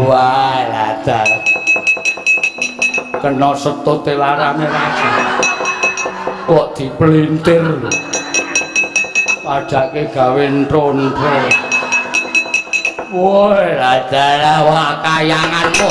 Wah, lada. Kena setute larane raja kok diplintir padake gawe ntrontro. Woi adalah wakayanganmu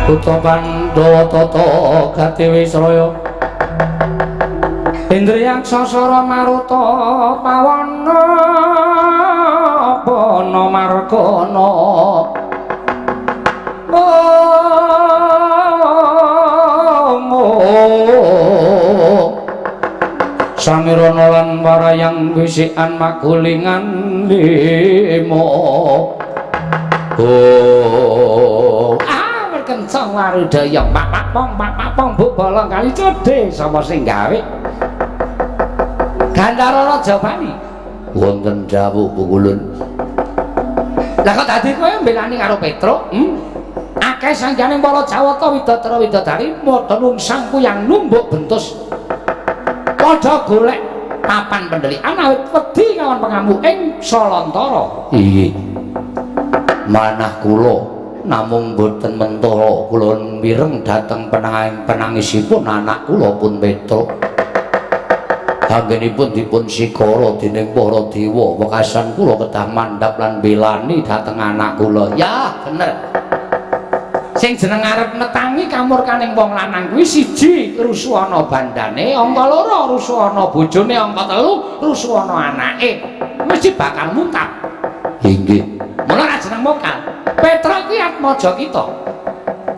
Uta Pandhawa tata gati Wisraya Indriyang sasara maruta pawana pana margana Samirana lan warayang wisikan magulingan lima Oh, kencang warudaya pak pong bu bolong kali cedhe sapa sing gawe Gandara Raja Bali wonten dawuh pukulun lah kok dadi kowe mbelani karo Petruk akeh sanjane para Jawata Widodara Widodari padha nungsang kuyang numbuk bentus padha golek papan pendhelikan awit wedi kawan pengamu ing Salantara iya manah kula namung boten mentara kula mireng dhateng penangisipun anak kula pun Petruk anggenipun dipun sikara dening para dewa wekasan kula kedah mandhap lan belani dhateng anak kula ya bener sing jeneng arep netangi kamurkaning wong lanang kuwi siji Ruswana bandane angka loro Ruswana bojone angka telu Ruswana anake mesti bakal muntap inggih mula ra jeneng mokal Petruk kuwi atmaja kita.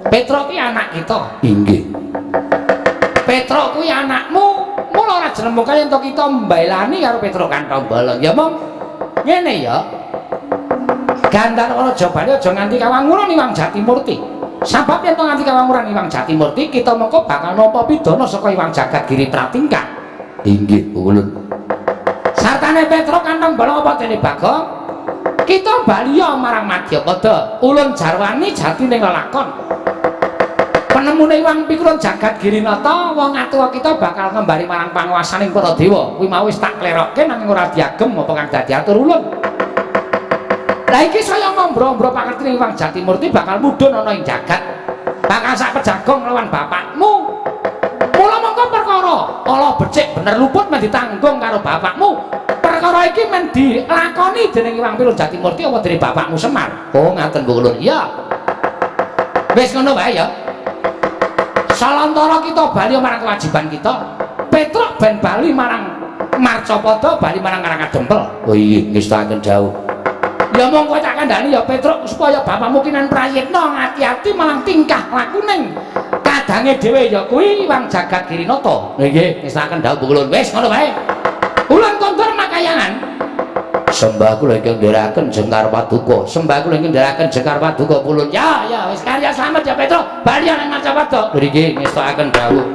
Petruk kuwi anak kita. inggih Petruk kuwi anakmu. Mula ora jeneng kaya ento kita mbailani karo Petruk Kantambala. Ya mong ngene ya. Gandara Raja Bali aja nganti kawanguran Iwang Jatimurti. Sabab yen nganti kawanguran Iwang Jatimurti kita mengko bakal nampa pidana saka Iwang Jagadgiri Pratingkah. inggih ulun Sartane Petruk Kantambala apa dene Bagong? Kita baliya marang Madyapada ulun jarwani jati ning lelakon penemune Iwang Pikulun Jagadgiri Nata wong atua kita bakal ngembari marang panguwasaning para dewa kuwi mau wis tak klerokke nanging ora diagem apa kang dadi atur ulun lah iki saya ngombro-ombro pangertine Iwang Jatimurti bakal mudhun ana ing jagat bakal sak pejagong lawan bapakmu mula mongko perkara ala becik bener luput men ditanggung karo bapakmu perkara iki men dilakoni dening Iwang Pikulun Jatimurti apa dening bapakmu Semar? oh ngaten Bu Kulun iya wis ngono wae ya Salantara kita bali marang kewajiban kita Petruk ben bali marang Marcapada bali marang Karangkadempel oh iya ngestaken dawuh ya mongko tak kandhani ya Petruk supaya bapakmu kinan prayitna ngati-ati marang tingkah lakuning kadange dhewe ya kuwi Iwang Jagadgiri Nata nggih ngestaken dawuh Bu Kulun wis ngono wae ulun kondur makayangan sembah kula ingkang ndherekaken Jengkar Paduka sembah kula ingkang ndherekaken Jengkar Paduka pulun ya wis karya slamet ya Petruk bali nang Marcapada mriki ngestakaken dawuh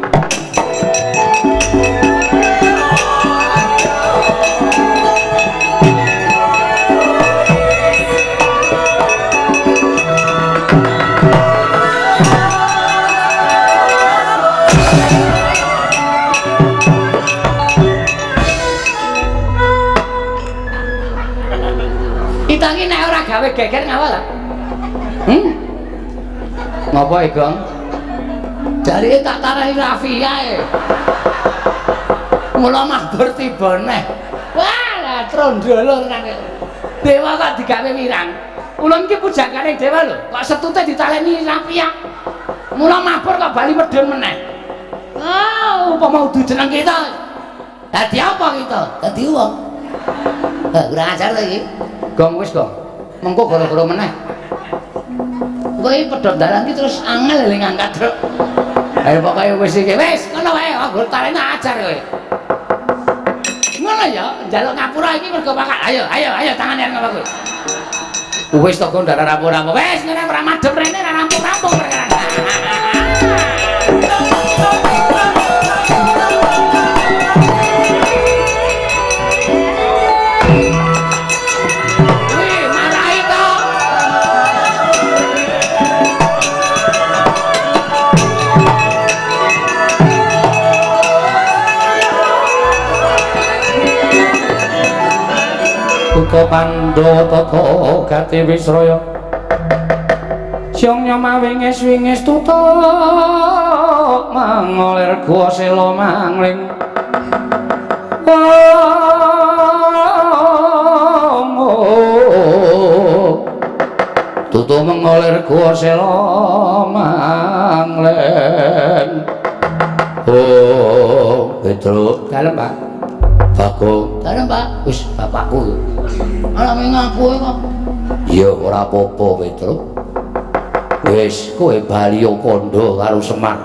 kita iki nek ora gawe geger ngapa ta? Ngapa iki, Gong? Jarine tak tarahi Rafia e. Mula mabur tiba neh. Wah, lah trondolo tenan. Dewa kok digawe wirang. Ulun iki pujakane dewa lho, kok setute ditaleni Rafia. Mula mabur kok bali medhun meneh. Oh, upama udu jeneng kita. Dadi apa kita? Dadi wong. Kurang ajar to iki. Gong wis Gong. Mengko gara-gara meneh. Kowe pedhot dalan iki terus angel eling ngangkat truk. Ayo pokoke wis iki wis ngono wae aku talene ajar kowe. Ngono ya, njaluk ngapura iki mergo bakal. Ayo tangane ngono kowe. Wis to Gong darah rampung-rampung. Wis ngene ora madhep rene ora rampung-rampung perkara. Buka Pandhawa tata gati Wisraya Siang nyama wingis tutuk mangolir gua sela mangling tutuk mengolir gua sela mangling oh Petruk dalem Pak Bagong dalem Pak wis bapakku ana ngaku kok iya ora apa-apa Petruk wis kowe bali kandha karo Semar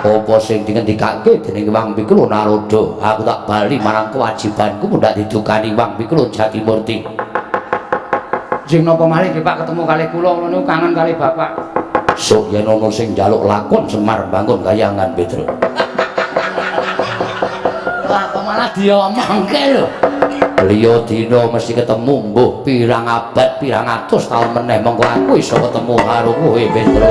apa sing dingendikake dening Iwang Pikulun Naroda aku tak bali marang kewajibanku mundak didukani Iwang Pikulun Jatimurti Jeng napa malih nggih Pak ketemu kalih kula niku kangen kalih Bapak. Sok yen ana sing njaluk lakon Semar bangun kayangan Petro. Lah kok malah diomongke lho. Liya dina mesti ketemu mbuh pirang abad pirang atus taun meneh monggo aku iso ketemu karo kowe Petro.